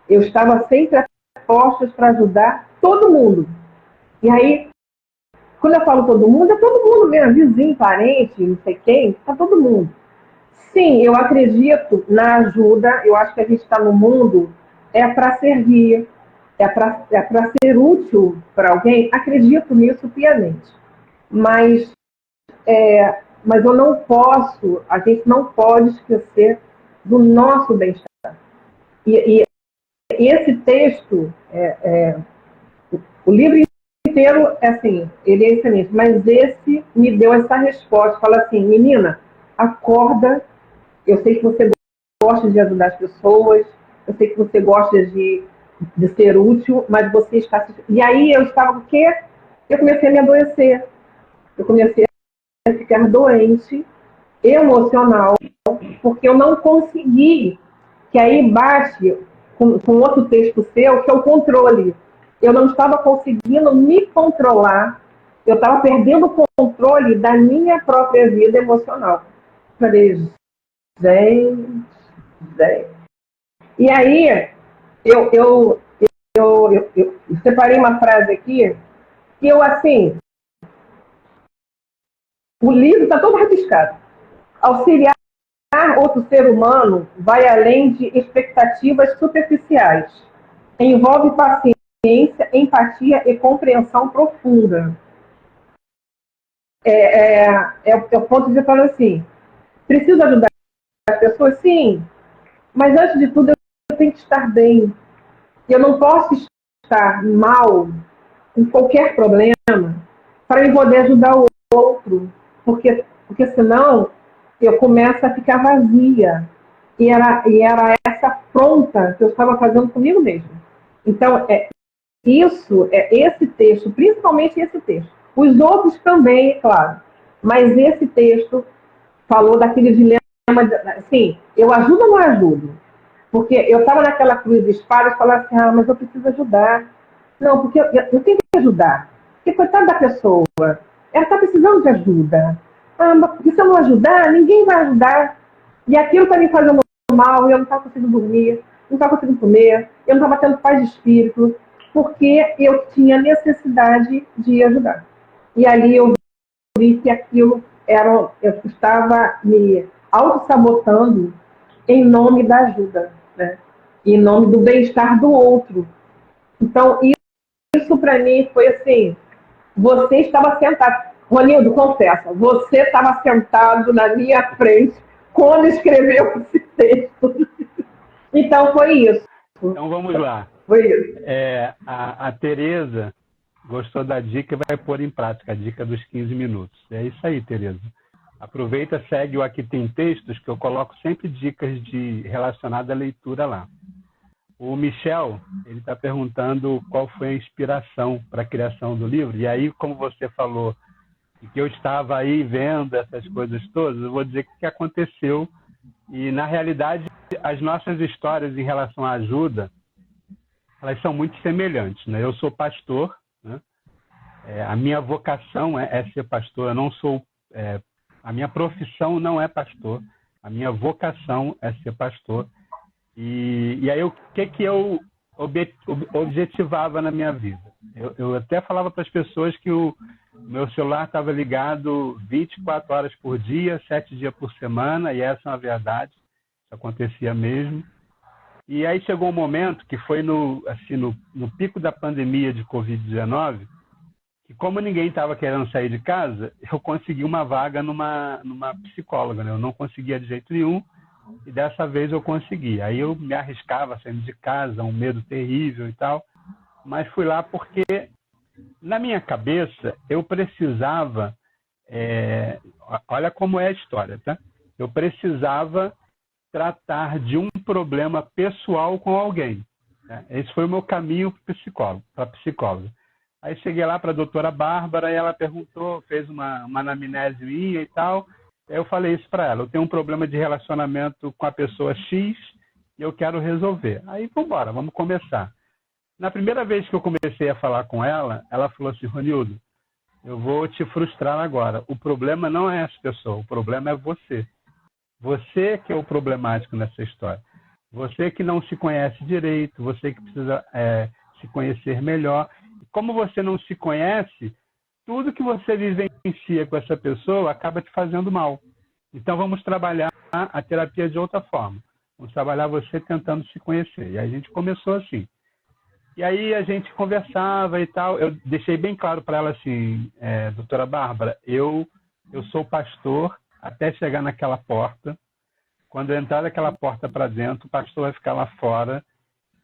Eu estava sempre a postos para ajudar todo mundo. E aí, quando eu falo todo mundo, é todo mundo mesmo, vizinho, parente, não sei quem, tá todo mundo. Sim, eu acredito na ajuda, eu acho que a gente está no mundo para servir, para ser útil para alguém, acredito nisso piamente. Mas eu não posso, a gente não pode esquecer do nosso bem-estar. E esse texto, o livro inteiro é assim, ele é excelente, mas esse me deu essa resposta, fala assim, menina, acorda, eu sei que você gosta de ajudar as pessoas, eu sei que você gosta de ser útil, mas você está... E aí eu estava o quê? Eu comecei a me adoecer, eu comecei a ficar doente, emocional, porque eu não consegui, que aí bate com outro texto seu, que é o controle. Eu não estava conseguindo me controlar, eu estava perdendo o controle da minha própria vida emocional. Falei, gente. E aí, eu separei uma frase aqui, que eu, assim, o livro está todo rabiscado. Auxiliar outro ser humano vai além de expectativas superficiais. Envolve paciência, empatia e compreensão profunda. O ponto de falar assim, preciso ajudar as pessoas? Sim, mas antes de tudo eu tenho que estar bem. Eu não posso estar mal, com qualquer problema, para eu poder ajudar o outro, porque senão eu começo a ficar vazia. E era essa afronta que eu estava fazendo comigo mesmo. Então, esse texto, principalmente esse texto. Os outros também, é claro. Mas esse texto falou daquele dilema, assim, eu ajudo ou não ajudo? Porque eu estava naquela cruz de espadas e falava assim, mas eu preciso ajudar. Não, porque eu tenho que ajudar. Porque coitada da pessoa, ela está precisando de ajuda. Mas porque se eu não ajudar, ninguém vai ajudar. E aquilo está me fazendo mal, eu não estava conseguindo dormir, não estava conseguindo comer, eu não estava tendo paz de espírito, porque eu tinha necessidade de ajudar. E ali eu vi que aquilo eu estava me auto-sabotando em nome da ajuda, né? Em nome do bem-estar do outro. Então, isso para mim foi assim, você estava sentado, Ronildo, confessa, você estava sentado na minha frente quando escreveu esse texto. Então, foi isso. Então, vamos lá. Foi isso. A Tereza gostou da dica e vai pôr em prática a dica dos 15 minutos. É isso aí, Tereza. aproveita, segue o Aqui Tem Textos, que eu coloco sempre dicas relacionadas à leitura lá. O Michel, ele está perguntando qual foi a inspiração para a criação do livro. E aí, como você falou, que eu estava aí vendo essas coisas todas, eu vou dizer o que aconteceu. E, na realidade, as nossas histórias em relação à ajuda, elas são muito semelhantes, né? Eu sou pastor, né? A minha vocação é ser pastor. Eu não sou... a minha profissão não é pastor. A minha vocação é ser pastor. E aí, o que eu objetivava na minha vida? Eu até falava para as pessoas que o meu celular estava ligado 24 horas por dia, 7 dias por semana, e essa é uma verdade, isso acontecia mesmo. E aí chegou um momento que foi no pico da pandemia de Covid-19, que como ninguém estava querendo sair de casa, eu consegui uma vaga numa psicóloga, né? Eu não conseguia de jeito nenhum, e dessa vez eu consegui. Aí eu me arriscava saindo de casa, um medo terrível e tal, mas fui lá porque, na minha cabeça, eu precisava... olha como é a história, tá? Eu precisava tratar de um problema pessoal com alguém, né? Esse foi o meu caminho para psicóloga. Aí cheguei lá para a doutora Bárbara e ela perguntou, fez uma anamnese minha e tal. Eu falei isso para ela: eu tenho um problema de relacionamento com a pessoa X e eu quero resolver. Aí, vamos começar. Na primeira vez que eu comecei a falar com ela, ela falou assim: Ronildo, eu vou te frustrar agora. O problema não é essa pessoa, o problema é você. Você que é o problemático nessa história. Você que não se conhece direito, você que precisa se conhecer melhor. Como você não se conhece, tudo que você vivencia com essa pessoa acaba te fazendo mal. Então, vamos trabalhar a terapia de outra forma. Vamos trabalhar você tentando se conhecer. E aí a gente começou assim. E aí a gente conversava e tal. Eu deixei bem claro para ela assim: doutora Bárbara, eu sou pastor até chegar naquela porta. Quando eu entrar daquela porta para dentro, o pastor vai ficar lá fora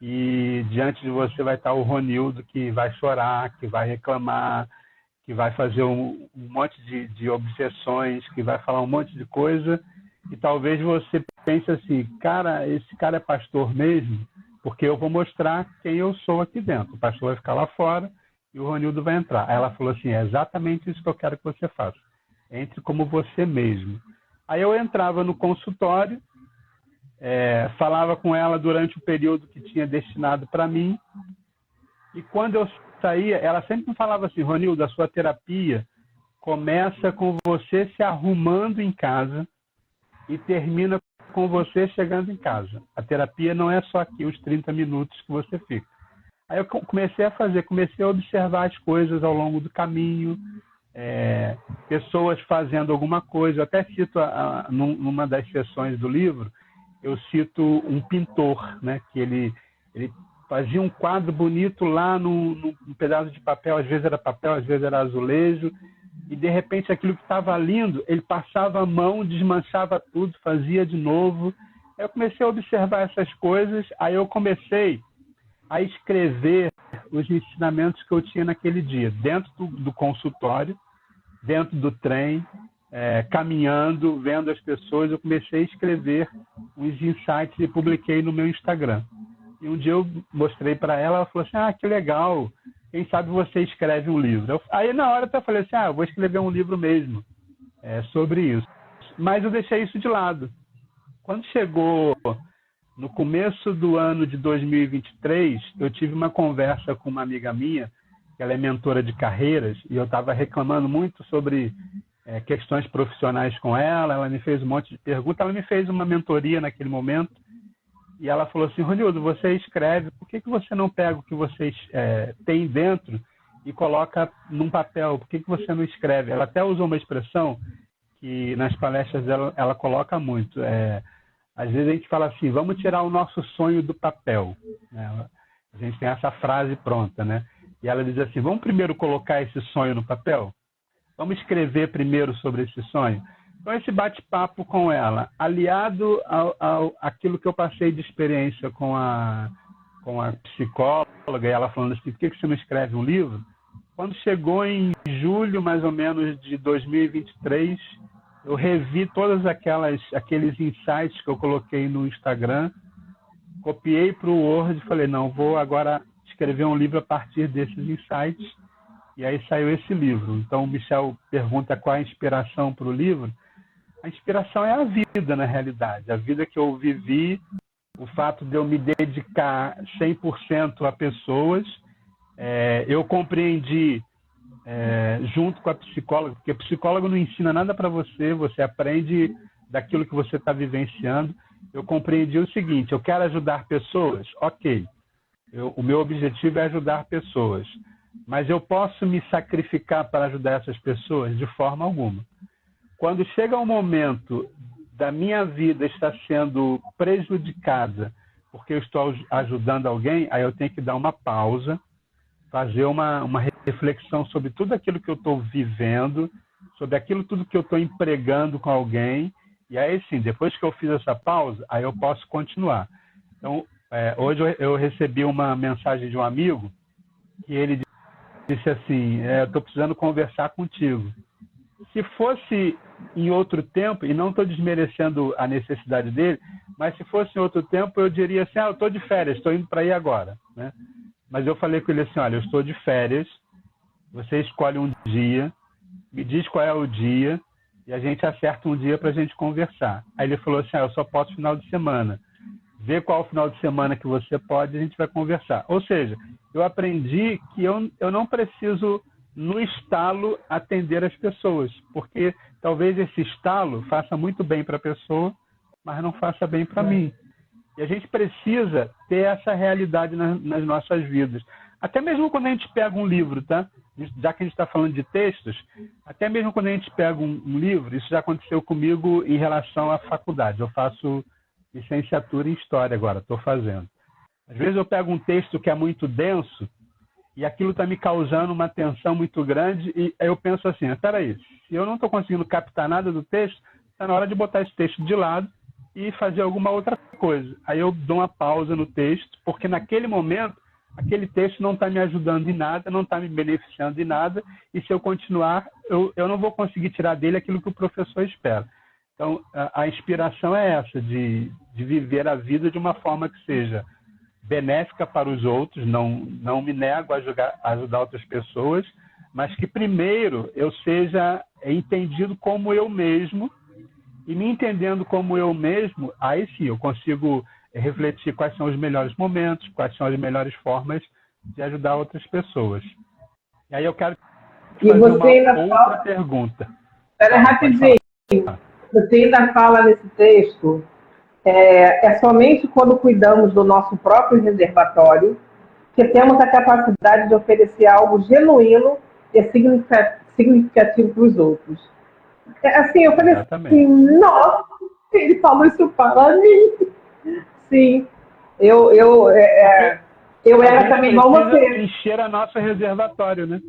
e diante de você vai estar o Ronildo, que vai chorar, que vai reclamar, que vai fazer um monte de objeções, que vai falar um monte de coisa, e talvez você pense assim: cara, esse cara é pastor mesmo? Porque eu vou mostrar quem eu sou aqui dentro. O pastor vai ficar lá fora e o Ronildo vai entrar. Aí ela falou assim: é exatamente isso que eu quero que você faça. Entre como você mesmo. Aí eu entrava no consultório, falava com ela durante o período que tinha destinado para mim, e quando eu saía, ela sempre me falava assim: Ronildo, a sua terapia começa com você se arrumando em casa e termina com você chegando em casa. A terapia não é só aqui os 30 minutos que você fica. Aí eu comecei a observar as coisas ao longo do caminho, pessoas fazendo alguma coisa. Eu até cito, numa das sessões do livro, eu cito um pintor, né, que ele fazia um quadro bonito lá num pedaço de papel, às vezes era azulejo, e de repente aquilo que estava lindo, ele passava a mão, desmanchava tudo, fazia de novo. Aí eu comecei a observar essas coisas, aí eu comecei a escrever os ensinamentos que eu tinha naquele dia, dentro do consultório, dentro do trem, caminhando, vendo as pessoas. Eu comecei a escrever uns insights e publiquei no meu Instagram. E um dia eu mostrei para ela, ela falou assim: ah, que legal, quem sabe você escreve um livro. Aí na hora eu falei assim: eu vou escrever um livro mesmo sobre isso. Mas eu deixei isso de lado. Quando chegou no começo do ano de 2023, eu tive uma conversa com uma amiga minha, que ela é mentora de carreiras, e eu estava reclamando muito sobre questões profissionais com ela. Ela me fez um monte de perguntas, ela me fez uma mentoria naquele momento, e ela falou assim: Ronildo, você escreve, por que você não pega o que você tem dentro e coloca num papel? Por que você não escreve? Ela até usou uma expressão que nas palestras dela ela coloca muito. Às vezes a gente fala assim: vamos tirar o nosso sonho do papel. A gente tem essa frase pronta, né? E ela diz assim: vamos primeiro colocar esse sonho no papel? Vamos escrever primeiro sobre esse sonho? Então, esse bate-papo com ela, aliado àquilo que eu passei de experiência com a psicóloga, e ela falando assim: por que você não escreve um livro? Quando chegou em julho, mais ou menos, de 2023, eu revi todas aqueles insights que eu coloquei no Instagram, copiei para o Word e falei, não, vou agora escrever um livro a partir desses insights, e aí saiu esse livro. Então o Michel pergunta qual é a inspiração para o livro. A inspiração é a vida, na realidade, a vida que eu vivi, o fato de eu me dedicar 100% a pessoas. Eu compreendi, junto com a psicóloga, porque a psicóloga não ensina nada para você, você aprende daquilo que você está vivenciando. Eu compreendi o seguinte, eu quero ajudar pessoas, ok, o meu objetivo é ajudar pessoas, mas eu posso me sacrificar para ajudar essas pessoas? De forma alguma. Quando chega um momento da minha vida estar sendo prejudicada porque eu estou ajudando alguém, aí eu tenho que dar uma pausa, fazer uma reflexão sobre tudo aquilo que eu estou vivendo, sobre aquilo tudo que eu estou empregando com alguém, e aí sim, depois que eu fiz essa pausa, aí eu posso continuar. Então, hoje eu recebi uma mensagem de um amigo, que ele disse assim, eu estou precisando conversar contigo. Se fosse em outro tempo, e não estou desmerecendo a necessidade dele, mas se fosse em outro tempo, eu diria assim, eu estou de férias, estou indo para aí agora, né? Mas eu falei com ele assim, olha, eu estou de férias, você escolhe um dia, me diz qual é o dia, e a gente acerta um dia para a gente conversar. Aí ele falou assim, eu só posso final de semana. Vê qual o final de semana que você pode, a gente vai conversar. Ou seja, eu aprendi que eu não preciso, no estalo, atender as pessoas, porque talvez esse estalo faça muito bem para a pessoa, mas não faça bem para mim. E a gente precisa ter essa realidade nas nossas vidas. Até mesmo quando a gente pega um livro, tá? Já que a gente está falando de textos, até mesmo quando a gente pega um livro, isso já aconteceu comigo em relação à faculdade. Eu faço licenciatura em História agora, estou fazendo. Às vezes eu pego um texto que é muito denso e aquilo está me causando uma tensão muito grande e aí eu penso assim, espera aí, se eu não estou conseguindo captar nada do texto, está na hora de botar esse texto de lado e fazer alguma outra coisa. Aí eu dou uma pausa no texto, porque naquele momento, aquele texto não está me ajudando em nada, não está me beneficiando em nada, e se eu continuar, eu não vou conseguir tirar dele aquilo que o professor espera. Então, a inspiração é essa, de viver a vida de uma forma que seja benéfica para os outros, não me nego a ajudar outras pessoas, mas que primeiro eu seja entendido como eu mesmo, e me entendendo como eu mesmo, aí sim eu consigo refletir quais são os melhores momentos, quais são as melhores formas de ajudar outras pessoas. E aí eu quero fazer uma outra pergunta. Espera rapidinho. Você ainda fala nesse texto, é somente quando cuidamos do nosso próprio reservatório que temos a capacidade de oferecer algo genuíno e significativo para os outros. Assim, eu falei assim, nossa, ele falou isso para mim. Sim, eu era também igual você. Encher a nossa reservatório, né?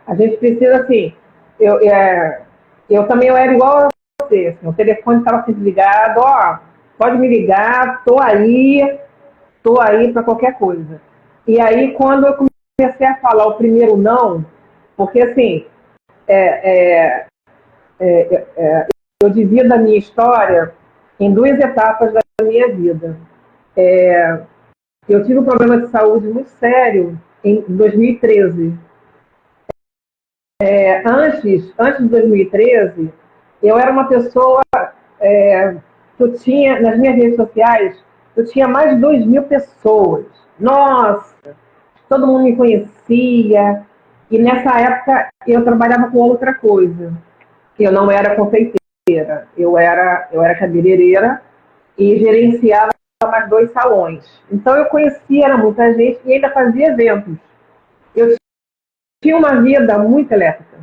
A gente precisa, assim, eu também era igual a você, assim, o telefone estava desligado, pode me ligar, tô aí para qualquer coisa. E aí, quando eu comecei a falar o primeiro não, porque assim, eu divido a minha história em duas etapas da minha vida. Eu tive um problema de saúde muito sério em 2013. Antes de 2013, eu era uma pessoa que eu tinha, nas minhas redes sociais, eu tinha mais de 2.000 pessoas. Nossa, todo mundo me conhecia. E nessa época eu trabalhava com outra coisa. Eu não era confeiteira, eu era cabeleireira e gerenciava mais 2 salões. Então eu conhecia muita gente e ainda fazia eventos. Eu tinha uma vida muito elétrica,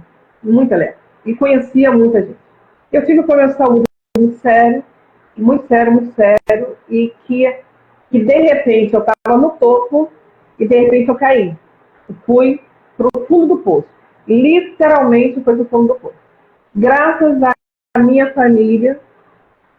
e conhecia muita gente. Eu tive um problema de saúde muito sério, e que de repente eu estava no topo e de repente eu caí. Eu fui para o fundo do poço. Literalmente foi para o fundo do poço. Graças à minha família,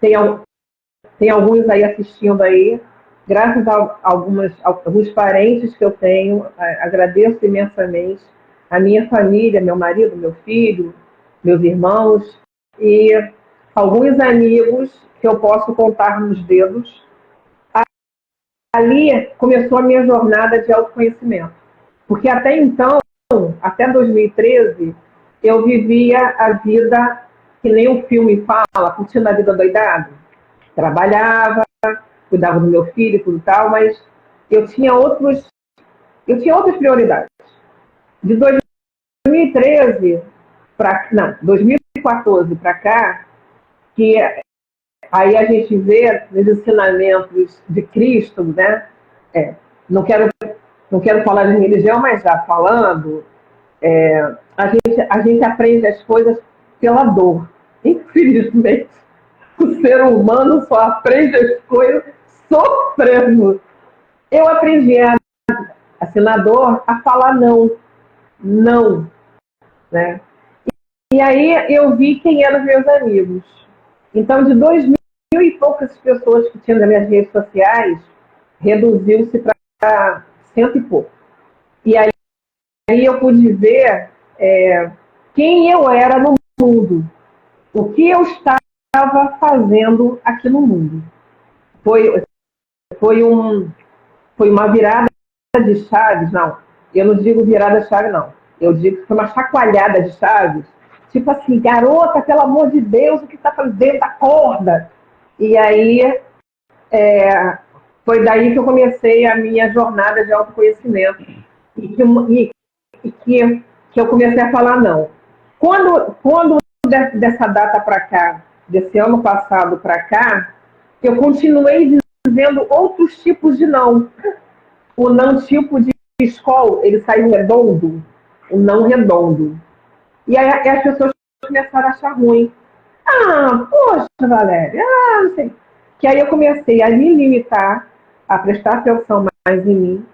tem alguns aí assistindo aí, graças a alguns parentes que eu tenho, agradeço imensamente, a minha família, meu marido, meu filho, meus irmãos e alguns amigos que eu posso contar nos dedos. Ali começou a minha jornada de autoconhecimento. Porque até então, até 2013, eu vivia a vida que nem o filme fala, curtindo a vida doidada. Trabalhava, cuidava do meu filho e tudo tal, mas eu tinha outras prioridades. De 2013 para, não, 2014 para cá, que aí a gente vê nos ensinamentos de Cristo, né? Não quero falar de religião, mas já falando, a gente aprende as coisas pela dor. Infelizmente, o ser humano só aprende as coisas sofrendo. Eu aprendi assim, na dor, a falar não. Não. Né? E aí eu vi quem eram os meus amigos. Então, de 2000 e poucas pessoas que tinham nas minhas redes sociais, reduziu-se para 100 e pouco. E aí eu pude ver quem eu era no mundo, o que eu estava fazendo aqui no mundo. Foi uma virada de chaves, não. Eu não digo virada de chave, não. Eu digo que foi uma chacoalhada de chaves. Tipo assim, garota, pelo amor de Deus, o que está fazendo? Acorda! E aí, foi daí que eu comecei a minha jornada de autoconhecimento. E que eu comecei a falar não. Quando dessa data para cá, desse ano passado para cá, eu continuei dizendo outros tipos de não. O não tipo de escola, ele saiu redondo, o não redondo. E aí as pessoas começaram a achar ruim. Ah, poxa, Valéria, não sei. Que aí eu comecei a me limitar, a prestar atenção mais em mim,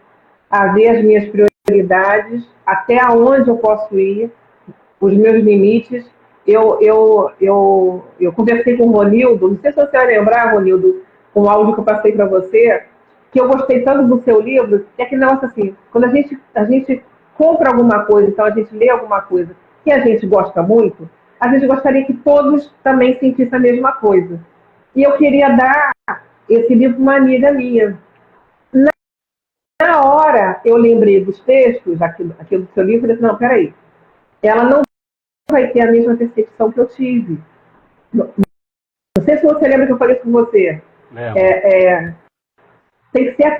a ver as minhas prioridades, até onde eu posso ir, os meus limites. Eu conversei com o Ronildo, não sei se você vai lembrar, Ronildo, um áudio que eu passei para você, que eu gostei tanto do seu livro, é que negócio assim, quando a gente compra alguma coisa, então a gente lê alguma coisa que a gente gosta muito, a gente gostaria que todos também sentissem a mesma coisa. E eu queria dar esse livro para uma amiga minha. Na hora, eu lembrei dos textos, aqui do seu livro, e falei assim, não, peraí, ela não vai ter a mesma percepção que eu tive. Não sei se você lembra que eu falei com você. Tem que ser a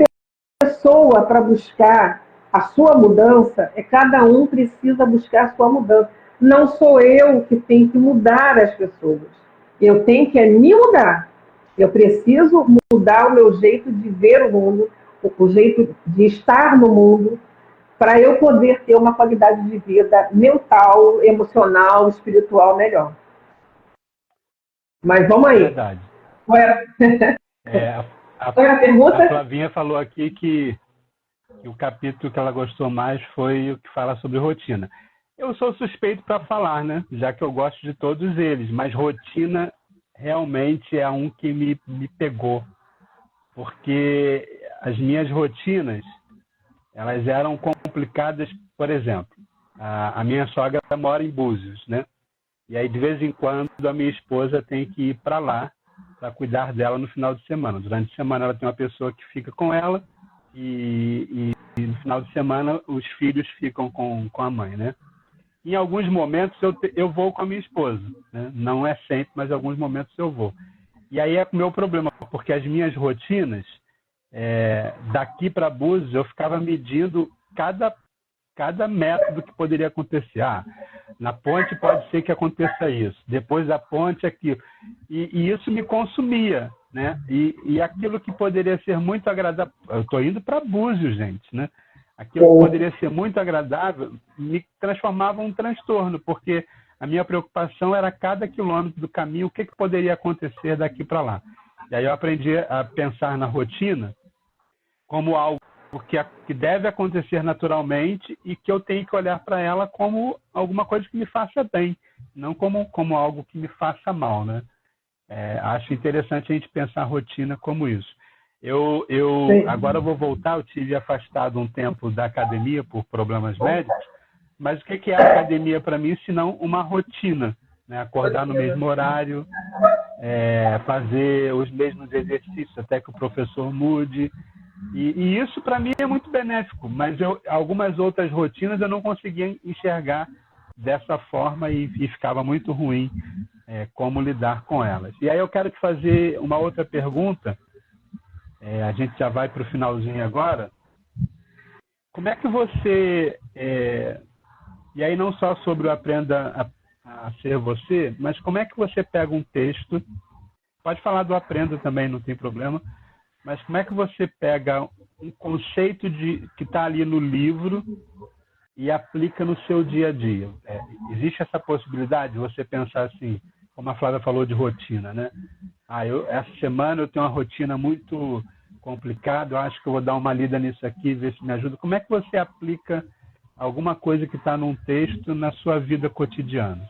pessoa para buscar a sua mudança, cada um precisa buscar a sua mudança. Não sou eu que tenho que mudar as pessoas. Eu tenho que me mudar. Eu preciso mudar o meu jeito de ver o mundo, o jeito de estar no mundo, para eu poder ter uma qualidade de vida mental, emocional, espiritual melhor. Mas vamos aí. Verdade. Qual é a pergunta? A Flavinha falou aqui que o capítulo que ela gostou mais foi o que fala sobre rotina. Eu sou suspeito para falar, né? Já que eu gosto de todos eles, mas rotina realmente é um que me pegou, porque as minhas rotinas, elas eram complicadas. Por exemplo, a minha sogra mora em Búzios, né? E aí, de vez em quando, a minha esposa tem que ir para lá para cuidar dela no final de semana. Durante a semana, ela tem uma pessoa que fica com ela e no final de semana, os filhos ficam com a mãe, né? Em alguns momentos, eu vou com a minha esposa, né? Não é sempre, mas em alguns momentos eu vou. E aí é o meu problema, porque as minhas rotinas, daqui para Búzios, eu ficava medindo cada método que poderia acontecer. Na ponte pode ser que aconteça isso, depois da ponte aquilo. E isso me consumia, né? E aquilo que poderia ser muito agradável... Eu estou indo para Búzios, gente, né? Aquilo que poderia ser muito agradável me transformava em um transtorno, porque a minha preocupação era cada quilômetro do caminho, o que poderia acontecer daqui para lá. E aí eu aprendi a pensar na rotina como algo que deve acontecer naturalmente e que eu tenho que olhar para ela como alguma coisa que me faça bem, não como algo que me faça mal, né? Acho interessante a gente pensar a rotina como isso. Agora eu vou voltar, eu tive afastado um tempo da academia por problemas médicos, Mas o que é a academia para mim, se não uma rotina? Né? Acordar no mesmo horário, fazer os mesmos exercícios até que o professor mude. E isso, para mim, é muito benéfico. Mas algumas outras rotinas eu não conseguia enxergar dessa forma e ficava muito ruim como lidar com elas. E aí eu quero te fazer uma outra pergunta. A gente já vai para o finalzinho agora. Como é que você... E aí não só sobre o Aprenda a Ser Você, mas como é que você pega um texto, pode falar do Aprenda também, não tem problema, mas como é que você pega um conceito que está ali no livro e aplica no seu dia a dia? Existe essa possibilidade de você pensar assim, como a Flávia falou de rotina, né? Essa semana eu tenho uma rotina muito complicada, eu acho que eu vou dar uma lida nisso aqui, ver se me ajuda. Como é que você aplica alguma coisa que está num texto na sua vida cotidiana?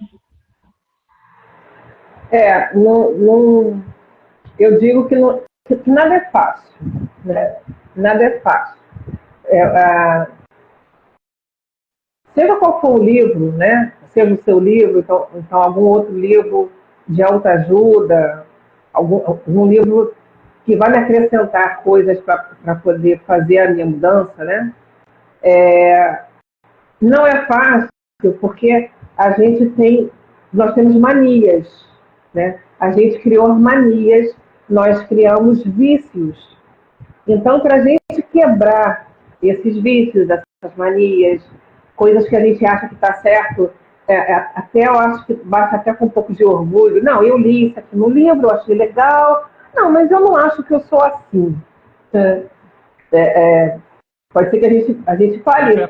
Eu digo que nada é fácil, né? Nada é fácil. Seja qual for o livro, né? Seja o seu livro, então algum outro livro de autoajuda, algum livro que vai me acrescentar coisas para poder fazer a minha mudança, né? Não é fácil, porque nós temos manias, né? A gente criou manias, nós criamos vícios. Então, para a gente quebrar esses vícios, essas manias, coisas que a gente acha que está certo, até eu acho que basta até com um pouco de orgulho. Não, eu li isso aqui no livro, eu achei legal. Não, mas eu não acho que eu sou assim. Pode ser que a gente fale, não,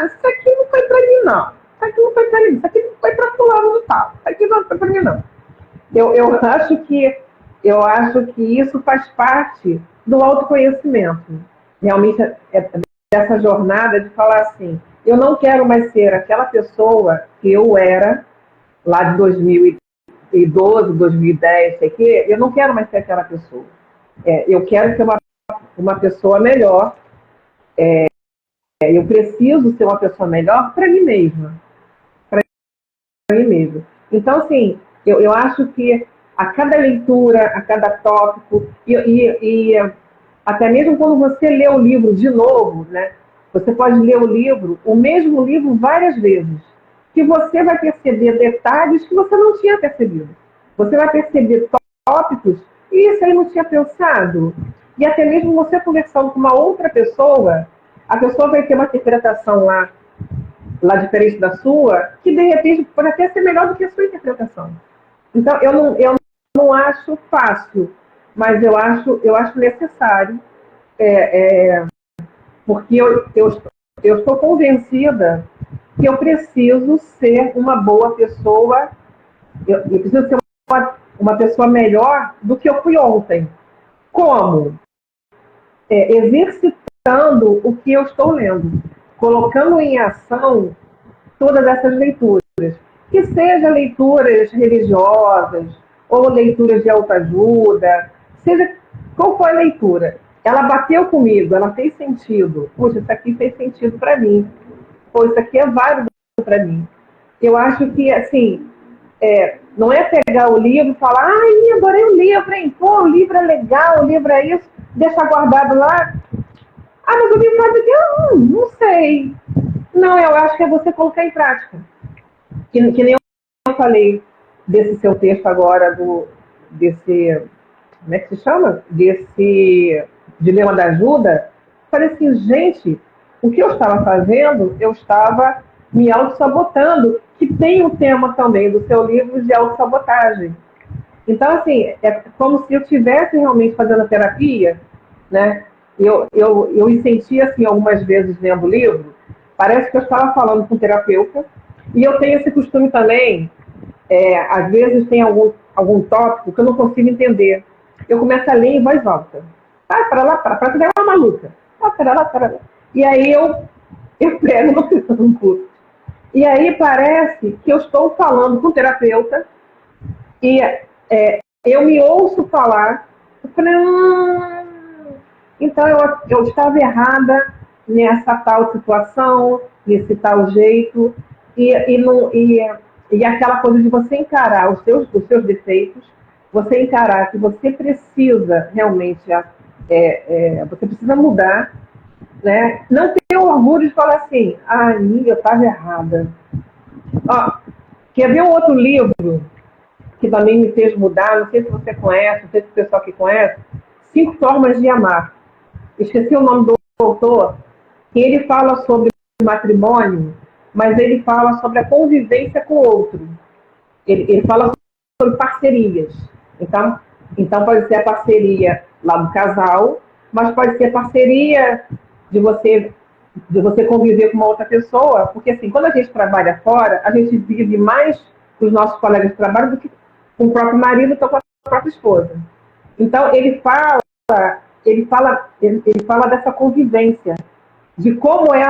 isso aqui não foi para mim, não. Isso aqui não foi para mim, isso aqui não foi para fulano do tal. Isso aqui não foi para mim, não. Eu acho que isso faz parte do autoconhecimento. Realmente, dessa jornada de falar assim, eu não quero mais ser aquela pessoa que eu era lá de 2012, 2010, sei que, eu não quero mais ser aquela pessoa. Eu quero ser uma pessoa melhor. Eu preciso ser uma pessoa melhor para mim mesma. Para mim mesma. Então, assim, eu acho que a cada leitura, a cada tópico, e até mesmo quando você lê o livro de novo, né? Você pode ler o mesmo livro várias vezes, que você vai perceber detalhes que você não tinha percebido. Você vai perceber tópicos, e isso aí não tinha pensado. E até mesmo você conversando com uma outra pessoa, a pessoa vai ter uma interpretação lá diferente da sua, que de repente pode até ser melhor do que a sua interpretação. Então, eu não acho fácil, mas eu acho necessário, porque eu estou convencida que eu preciso ser uma boa pessoa, eu preciso ser uma pessoa melhor do que eu fui ontem. Como? Exercitando o que eu estou lendo, colocando em ação todas essas leituras, que sejam leituras religiosas ou leituras de autoajuda, seja qual for a leitura. Ela bateu comigo, ela fez sentido. Puxa, isso aqui fez sentido para mim. Pô, isso aqui é válido para mim. Eu acho que, assim, não é pegar o livro e falar, ai, adorei o livro, hein? Pô, o livro é legal, o livro é isso, deixar guardado lá. Ah, mas o livro faz aqui, não sei. Não, eu acho que é você colocar em prática. Que nem eu falei desse seu texto agora, desse, como é que se chama? Desse dilema da ajuda. Falei assim, gente, o que eu estava fazendo, eu estava me auto-sabotando, que tem o tema também do seu livro de auto-sabotagem. Então, assim, é como se eu estivesse realmente fazendo terapia, né? Eu me sentia, assim, algumas vezes lendo o livro, parece que eu estava falando com o terapeuta, e eu tenho esse costume também, às vezes tem algum tópico que eu não consigo entender. Eu começo a ler em voz alta. Para lá, para que é uma maluca. Para lá. E aí eu prego no curso. E aí parece que eu estou falando com o terapeuta e eu me ouço falar. Eu falei, então eu estava errada nessa tal situação, nesse tal jeito, e aquela coisa de você encarar os seus defeitos, você encarar que você precisa realmente, você precisa mudar, né? Não ter o orgulho de falar assim, eu estava errada. Ó, quer ver um outro livro que também me fez mudar? Não sei se você conhece, não sei se o pessoal aqui conhece, 5 Formas de Amar. Esqueci o nome do autor, que ele fala sobre matrimônio, mas ele fala sobre a convivência com o outro. Ele fala sobre parcerias. Então pode ser a parceria lá do casal, mas pode ser parceria de você conviver com uma outra pessoa, porque assim, quando a gente trabalha fora, a gente vive mais com os nossos colegas de trabalho do que com o próprio marido ou com a própria esposa. Então ele fala dessa convivência, de como é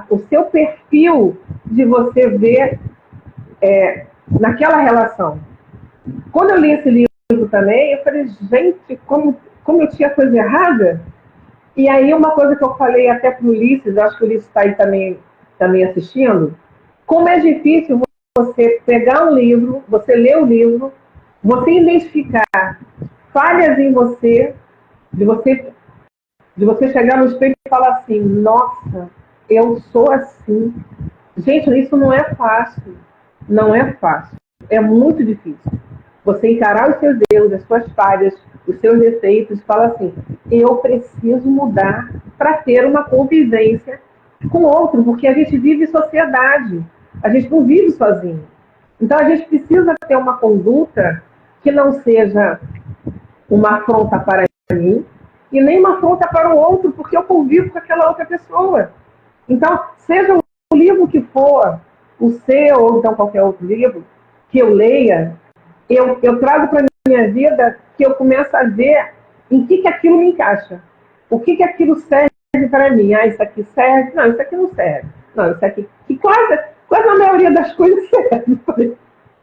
o seu perfil de você ver naquela relação. Quando eu li esse livro também, eu falei, gente, como eu tinha coisa errada. E aí uma coisa que eu falei até para o Ulisses, acho que o Ulisses está aí também assistindo, como é difícil você pegar um livro, você ler o livro, você identificar falhas em você, de você chegar no espelho e falar assim, nossa, eu sou assim. Gente, isso não é fácil. Não é fácil. É muito difícil. Você encarar os seus erros, as suas falhas, os seus defeitos e falar assim, eu preciso mudar para ter uma convivência com o outro, porque a gente vive em sociedade. A gente não vive sozinho. Então, a gente precisa ter uma conduta que não seja uma afronta para mim e nem uma afronta para o outro, porque eu convivo com aquela outra pessoa. Então, seja o livro que for, o seu ou então qualquer outro livro que eu leia, eu trago para a minha vida que eu começo a ver em que aquilo me encaixa. O que aquilo serve para mim. Isso aqui serve? Não, isso aqui não serve. Não, isso aqui... Que quase a maioria das coisas serve.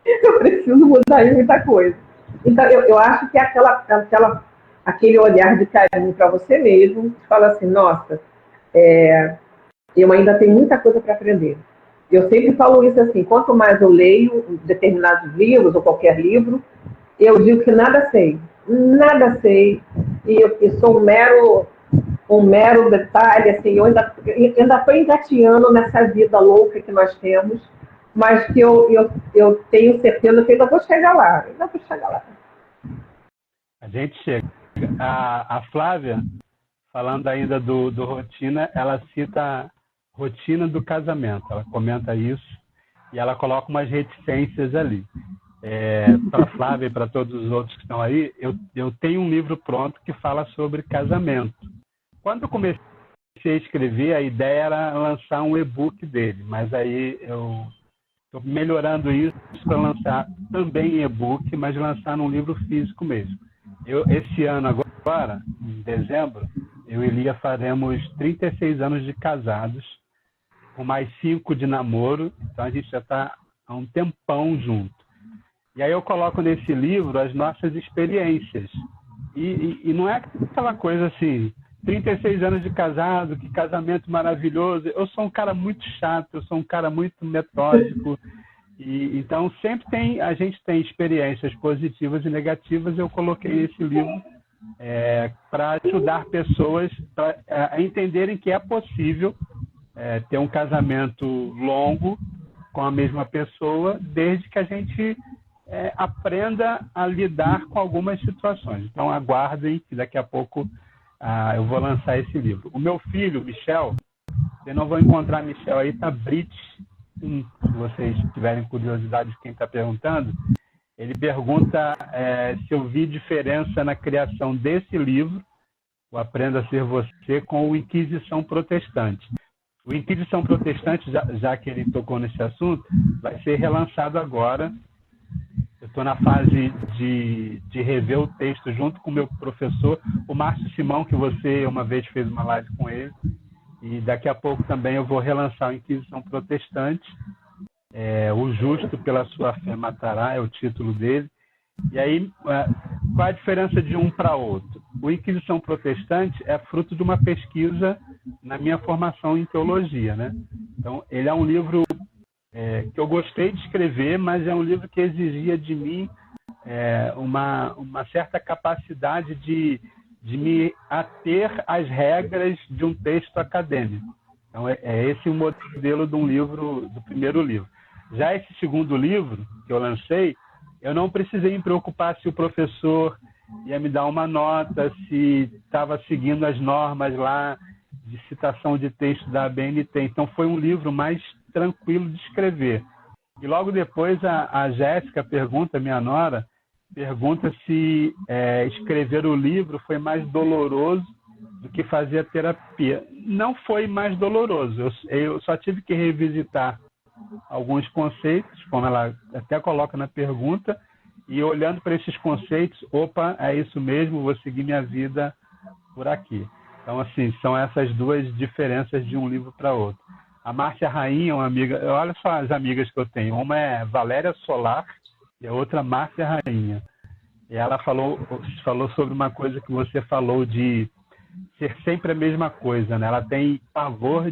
Eu preciso mudar em muita coisa. Então, eu acho que é aquele olhar de carinho para você mesmo, que fala assim, nossa, eu ainda tenho muita coisa para aprender. Eu sempre falo isso assim, quanto mais eu leio determinados livros, ou qualquer livro, eu digo que nada sei, e eu sou um mero detalhe, assim, eu ainda estou engateando nessa vida louca que nós temos, mas que eu tenho certeza que ainda vou chegar lá, A gente chega. A Flávia, falando ainda do rotina, ela cita rotina do casamento. Ela comenta isso e ela coloca umas reticências ali. Para a Flávia e para todos os outros que estão aí, eu tenho um livro pronto que fala sobre casamento. Quando eu comecei a escrever, a ideia era lançar um e-book dele, mas aí eu estou melhorando isso para lançar também em e-book, mas lançar num livro físico mesmo. Esse ano agora, em dezembro, eu e Lia faremos 36 anos de casados, com mais 5 de namoro, então a gente já está há um tempão junto. E aí eu coloco nesse livro as nossas experiências. E não é aquela coisa assim, 36 anos de casado, que casamento maravilhoso. Eu sou um cara muito chato, eu sou um cara muito metódico. Então sempre a gente tem experiências positivas e negativas. Eu coloquei esse livro para ajudar pessoas a entenderem que é possível ter um casamento longo com a mesma pessoa, desde que a gente aprenda a lidar com algumas situações. Então aguardem que daqui a pouco eu vou lançar esse livro. O meu filho, Michel, vocês não vão encontrar Michel aí, tá Brit, se vocês tiverem curiosidade de quem está perguntando. Ele pergunta se eu vi diferença na criação desse livro, o Aprenda a Ser Você, com o Inquisição Protestante. O Inquisição Protestante, já que ele tocou nesse assunto, vai ser relançado agora. Eu estou na fase de rever o texto junto com o meu professor, o Márcio Simão, que você uma vez fez uma live com ele. E daqui a pouco também eu vou relançar a Inquisição Protestante. O Justo pela Sua Fé Matará é o título dele. E aí, qual a diferença de um para outro? O Inquisição Protestante é fruto de uma pesquisa na minha formação em teologia, né? Então, ele é um livro que eu gostei de escrever, mas é um livro que exigia de mim uma certa capacidade de me ater às regras de um texto acadêmico. Então, é esse o modelo de um livro, do primeiro livro. Já esse segundo livro que eu lancei, eu não precisei me preocupar se o professor ia me dar uma nota, se estava seguindo as normas lá de citação de texto da ABNT. Então, foi um livro mais tranquilo de escrever. E logo depois a Jéssica pergunta, minha nora, pergunta se escrever o livro foi mais doloroso do que fazer a terapia. Não foi mais doloroso. Eu só tive que revisitar alguns conceitos, como ela até coloca na pergunta, e olhando para esses conceitos, opa, é isso mesmo, vou seguir minha vida por aqui. Então, assim, são essas duas diferenças de um livro para outro. A Márcia Rainha, uma amiga, olha só as amigas que eu tenho, uma é Valéria Solar e a outra Márcia Rainha. E ela falou sobre uma coisa que você falou de ser sempre a mesma coisa, né? Ela tem pavor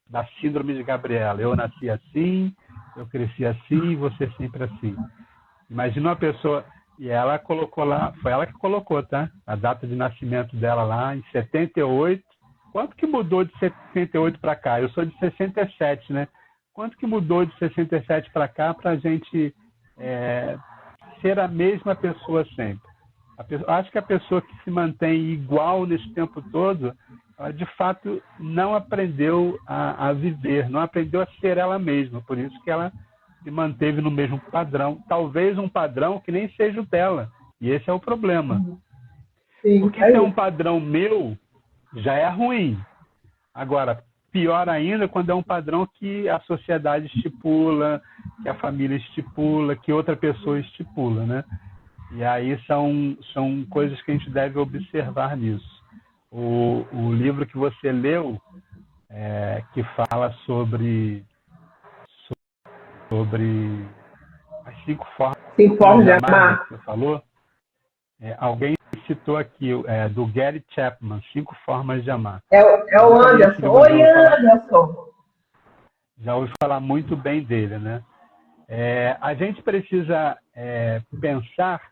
da síndrome de Gabriela. Eu nasci assim, eu cresci assim, você sempre assim. Imagina uma pessoa... E ela colocou lá, foi ela que colocou, tá? A data de nascimento dela lá, em 78. Quanto que mudou de 78 para cá? Eu sou de 67, né? Quanto que mudou de 67 para cá para a gente ser a mesma pessoa sempre? Acho que a pessoa que se mantém igual nesse tempo todo, ela de fato não aprendeu a viver, não aprendeu a ser ela mesma. Por isso que ela se manteve no mesmo padrão, talvez um padrão que nem seja o dela. E esse é o problema. Sim, porque se é um padrão meu, já é ruim. Agora, pior ainda quando é um padrão que a sociedade estipula, que a família estipula, que outra pessoa estipula, né? E aí são coisas que a gente deve observar nisso. O livro que você leu, que fala sobre as 5 formas de de amar, amar. que você falou. Alguém citou aqui, do Gary Chapman, 5 formas de amar. É o Anderson. Oi, Anderson. Já ouvi falar muito bem dele, né? A gente precisa pensar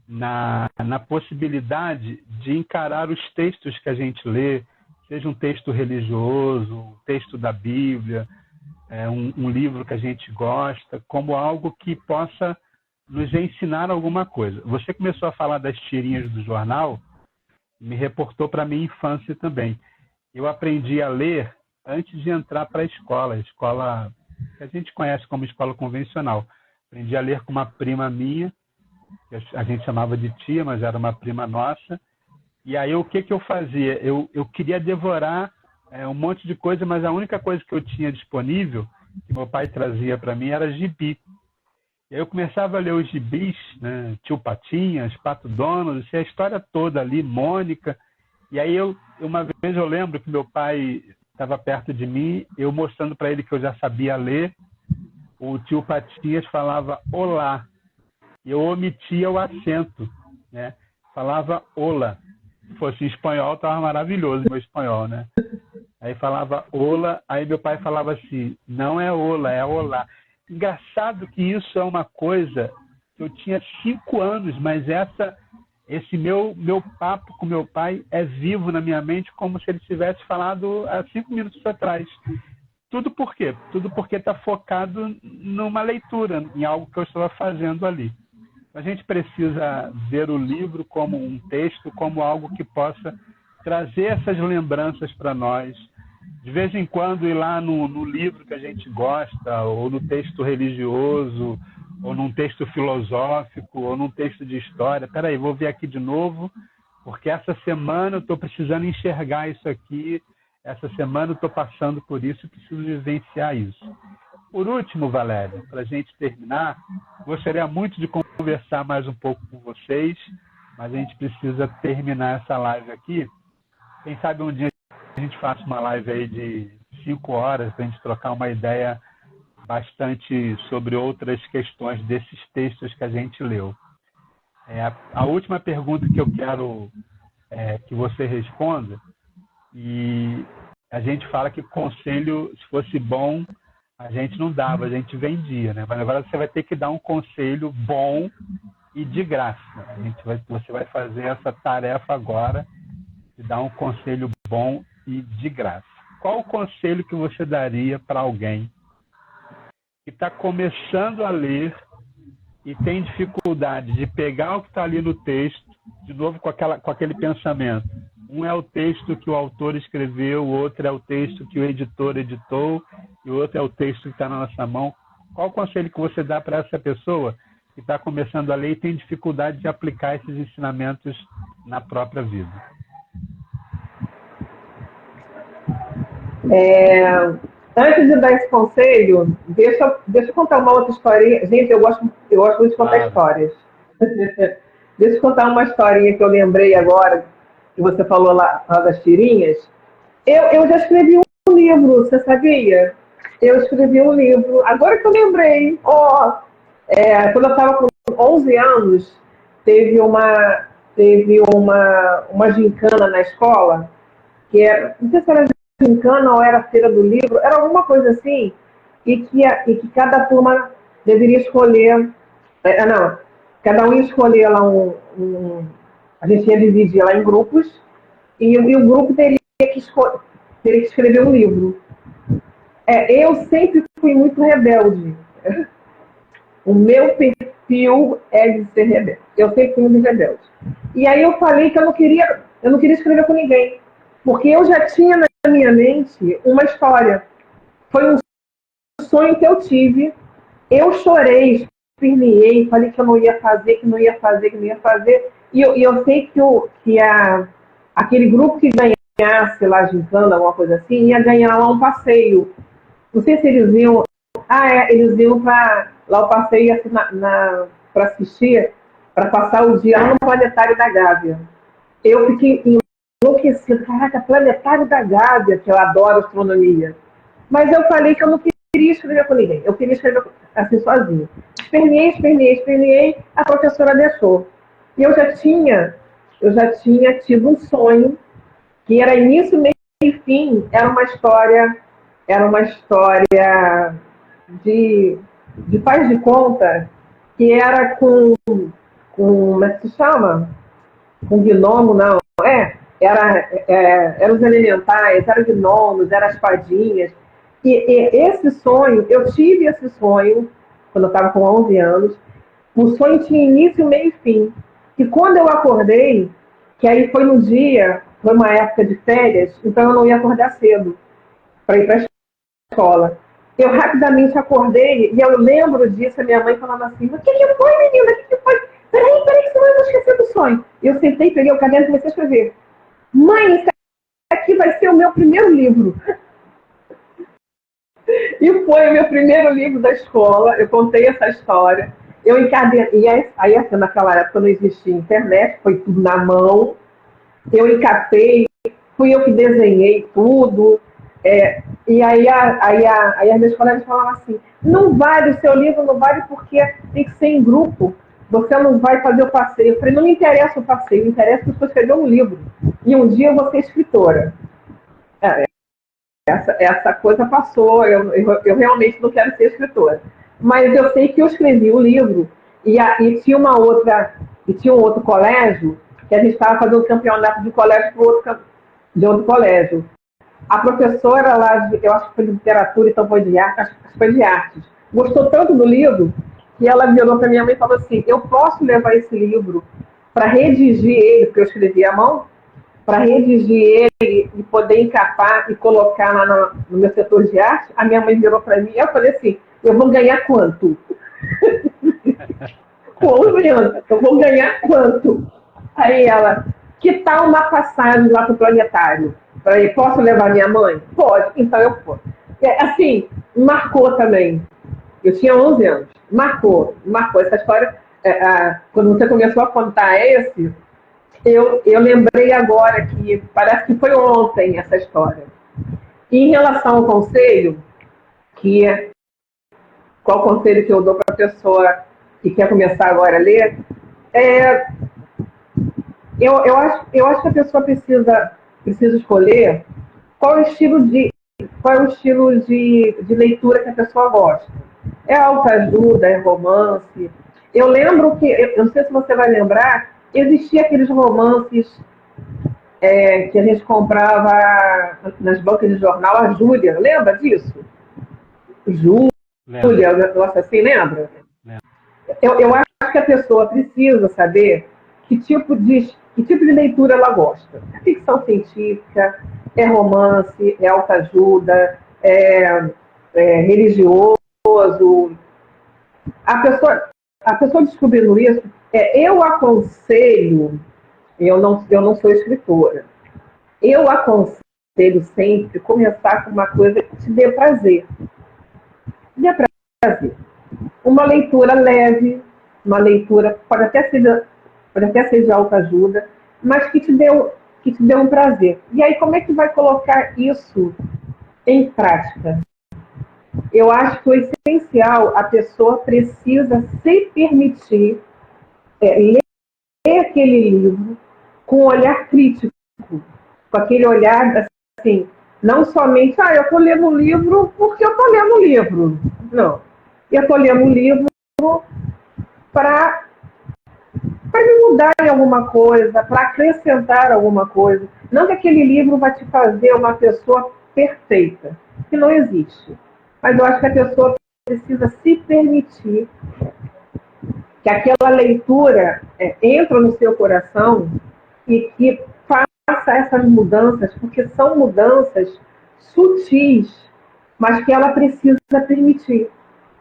na possibilidade de encarar os textos que a gente lê, seja um texto religioso, um texto da Bíblia, um livro que a gente gosta, como algo que possa nos ensinar alguma coisa. Você começou a falar das tirinhas do jornal, me reportou para a minha infância também. Eu aprendi a ler antes de entrar para a escola que a gente conhece como escola convencional. Aprendi a ler com uma prima minha, que a gente chamava de tia, mas era uma prima nossa. E aí o que eu fazia? Eu queria devorar um monte de coisa, mas a única coisa que eu tinha disponível, que meu pai trazia para mim, era gibi. E aí eu começava a ler os gibis, né? Tio Patinhas, Pato Donald, a história toda ali, Mônica. E aí uma vez eu lembro que meu pai estava perto de mim, eu mostrando para ele que eu já sabia ler, o tio Patinhas falava olá. E eu omitia o acento, né? Falava ola. Se fosse em espanhol, estava maravilhoso meu espanhol, né? Aí falava ola, aí meu pai falava assim, não é ola, é olá. Engraçado que isso é uma coisa que eu tinha 5 anos, mas esse meu papo com meu pai é vivo na minha mente como se ele tivesse falado há 5 minutos atrás. Tudo por quê? Tudo porque está focado numa leitura, em algo que eu estava fazendo ali. A gente precisa ver o livro como um texto, como algo que possa trazer essas lembranças para nós. De vez em quando ir lá no livro que a gente gosta, ou no texto religioso, ou num texto filosófico, ou num texto de história. Espera aí, vou ver aqui de novo, porque essa semana eu estou precisando enxergar isso aqui, essa semana eu estou passando por isso e preciso vivenciar isso. Por último, Valéria, para a gente terminar, gostaria muito de conversar mais um pouco com vocês, mas a gente precisa terminar essa live aqui. Quem sabe um dia a gente faça uma live aí de 5 horas para a gente trocar uma ideia bastante sobre outras questões desses textos que a gente leu. A última pergunta que eu quero que você responda, E a gente fala que conselho, se fosse bom, a gente não dava, a gente vendia, né? Mas agora você vai ter que dar um conselho bom e de graça. Você vai fazer essa tarefa agora de dar um conselho bom e de graça. Qual o conselho que você daria para alguém que está começando a ler e tem dificuldade de pegar o que está ali no texto, de novo com aquele pensamento? Um é o texto que o autor escreveu, o outro é o texto que o editor editou, e o outro é o texto que está na nossa mão. Qual o conselho que você dá para essa pessoa que está começando a ler e tem dificuldade de aplicar esses ensinamentos na própria vida? Antes de dar esse conselho, deixa eu contar uma outra historinha. Gente, eu gosto muito de contar histórias. Deixa eu contar uma historinha que eu lembrei agora, que você falou lá das tirinhas. Eu já escrevi um livro, você sabia? Eu escrevi um livro. Agora que eu lembrei. Quando eu estava com 11 anos, teve uma gincana na escola, que era, não sei se era gincana ou era feira do livro, era alguma coisa assim, e que cada turma deveria escolher, cada um ia escolher lá a gente ia dividir lá em grupos, e o grupo teria que escrever um livro. Eu sempre fui muito rebelde. O meu perfil é de ser rebelde. Eu sempre fui muito rebelde. E aí eu falei que eu não queria escrever com ninguém, porque eu já tinha na minha mente uma história. Foi um sonho que eu tive. Eu chorei, esperneei, falei que eu não ia fazer, que não ia fazer. E eu sei que aquele grupo que ganhasse lá, gincana, alguma coisa assim, ia ganhar lá um passeio. Não sei se eles iam... eles iam para lá o passeio assim, para assistir, para passar o dia lá no Planetário da Gávea. Eu fiquei enlouquecida. Caraca, Planetário da Gávea, que eu adoro astronomia. Mas eu falei que eu não queria escrever com ninguém. Eu queria escrever assim sozinho. Esperneei, a professora deixou. E eu já tinha tido um sonho que era início, meio e fim. Era uma história de faz de conta, que era com como é que se chama? Com gnomo, não. Eram os elementais, eram gnomos, eram as fadinhas. E esse sonho, eu tive esse sonho quando eu estava com 11 anos. O sonho tinha início, meio e fim. E quando eu acordei, que aí foi foi uma época de férias, então eu não ia acordar cedo para ir para a escola. Eu rapidamente acordei e eu lembro disso, a minha mãe falando assim: o que foi, menina? O que foi? Peraí, que eu vou esquecer do sonho. Eu sentei, peguei o caderno e comecei a escrever. Mãe, isso aqui vai ser o meu primeiro livro. E foi o meu primeiro livro da escola. Eu contei essa história. Eu encadernei. E aí, assim, naquela época não existia internet, foi tudo na mão. Eu encapei, fui eu que desenhei tudo. E aí as minhas colegas falavam assim: não vale, o seu livro não vale porque tem que ser em grupo. Você não vai fazer o passeio. Eu falei: não me interessa o passeio, me interessa que você escrever um livro. E um dia eu vou ser escritora. Essa coisa passou, eu realmente não quero ser escritora. Mas eu sei que eu escrevi o livro e tinha um outro colégio que a gente estava fazendo um campeonato de colégio de outro colégio. A professora lá, eu acho que foi de literatura, então foi de arte, acho que foi de artes, gostou tanto do livro que ela virou para minha mãe e falou assim: eu posso levar esse livro para redigir ele, porque eu escrevi à mão, para redigir ele e poder encapar e colocar lá no meu setor de arte? A minha mãe virou para mim e eu falei assim: eu vou ganhar quanto? Com 11 anos, eu vou ganhar quanto? Aí ela: que tal uma passagem lá para o planetário? Falei: posso levar minha mãe? Pode, então eu vou. Assim, marcou também. Eu tinha 11 anos. Marcou essa história. Quando você começou a contar eu lembrei agora que parece que foi ontem essa história. E em relação ao conselho, qual conselho que eu dou para a pessoa que quer começar agora a ler? Eu acho que a pessoa precisa preciso escolher qual é o estilo de leitura que a pessoa gosta. É autoajuda, é romance. Eu lembro que, eu não sei se você vai lembrar, existia aqueles romances que a gente comprava nas bancas de jornal, a Júlia, lembra disso? Júlia, um negócio assim, lembra? Eu acho que a pessoa precisa saber que tipo de leitura ela gosta. É ficção científica, é romance, é autoajuda, é religioso. A pessoa descobrindo isso, eu aconselho, eu não sou escritora, eu aconselho sempre começar com uma coisa que te dê prazer. Dê prazer. Uma leitura leve, uma leitura pode até ser de autoajuda, mas que te dê um prazer. E aí, como é que vai colocar isso em prática? Eu acho que o essencial, a pessoa precisa se permitir ler aquele livro com um olhar crítico, com aquele olhar assim, não somente, eu estou lendo um livro porque eu estou lendo um livro. Não. Eu estou lendo um livro para me mudar em alguma coisa, para acrescentar alguma coisa. Não que aquele livro vai te fazer uma pessoa perfeita, que não existe. Mas eu acho que a pessoa precisa se permitir que aquela leitura entra no seu coração e que faça essas mudanças, porque são mudanças sutis, mas que ela precisa permitir.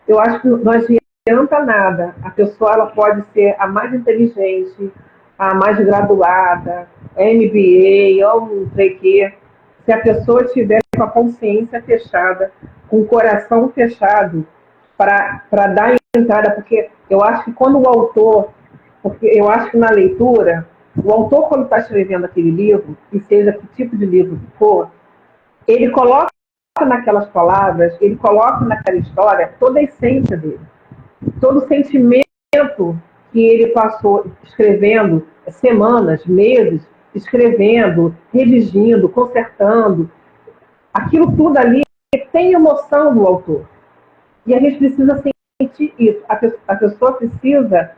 Eu acho que não adianta nada. A pessoa ela pode ser a mais inteligente, a mais graduada, MBA, ou não sei o quê. Se a pessoa estiver com a consciência fechada, com o coração fechado, para dar entrada, porque eu acho que quando o autor, porque eu acho que na leitura, o autor, quando está escrevendo aquele livro, e seja que tipo de livro for, ele coloca naquelas palavras, ele coloca naquela história toda a essência dele, todo o sentimento que ele passou escrevendo semanas, meses, escrevendo, redigindo, consertando. Aquilo tudo ali tem emoção do autor. E a gente precisa sentir isso. A pessoa precisa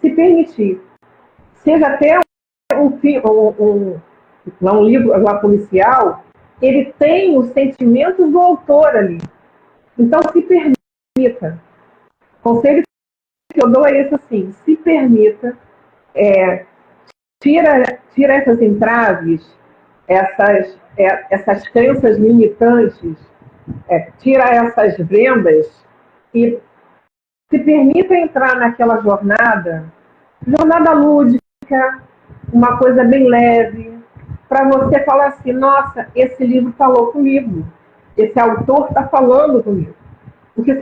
se permitir. Seja até um livro lá policial, ele tem os sentimentos do autor ali. Então, se permita. O conselho que eu dou é esse assim, se permita, tira essas entraves, essas crenças limitantes, tira essas vendas e se permita entrar naquela jornada lúdica, uma coisa bem leve, para você falar assim, nossa, esse livro falou comigo, esse autor está falando comigo. Porque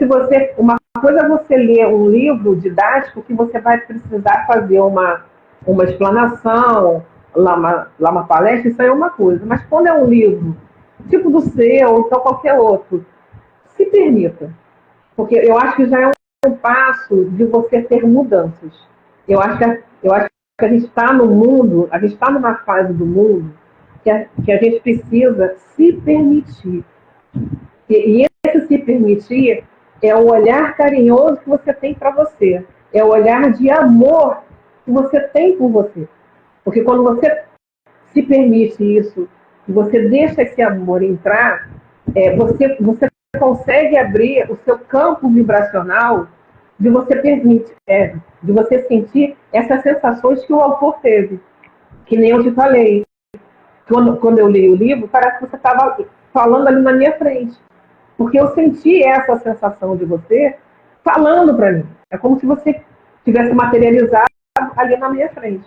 uma coisa é você ler um livro didático que você vai precisar fazer uma explanação, uma palestra, isso aí é uma coisa. Mas quando é um livro, tipo do seu, ou então qualquer outro, se permita. Porque eu acho que já é um passo de você ter mudanças. Eu acho que a gente está no mundo, a gente está numa fase do mundo que a gente precisa se permitir. E esse se permitir é o olhar carinhoso que você tem para você. É o olhar de amor que você tem por você. Porque quando você se permite isso, e você deixa esse amor entrar, você consegue abrir o seu campo vibracional de você sentir essas sensações que o autor teve. Que nem eu te falei. Quando eu li o livro, parece que você estava falando ali na minha frente. Porque eu senti essa sensação de você falando para mim. É como se você tivesse materializado ali na minha frente.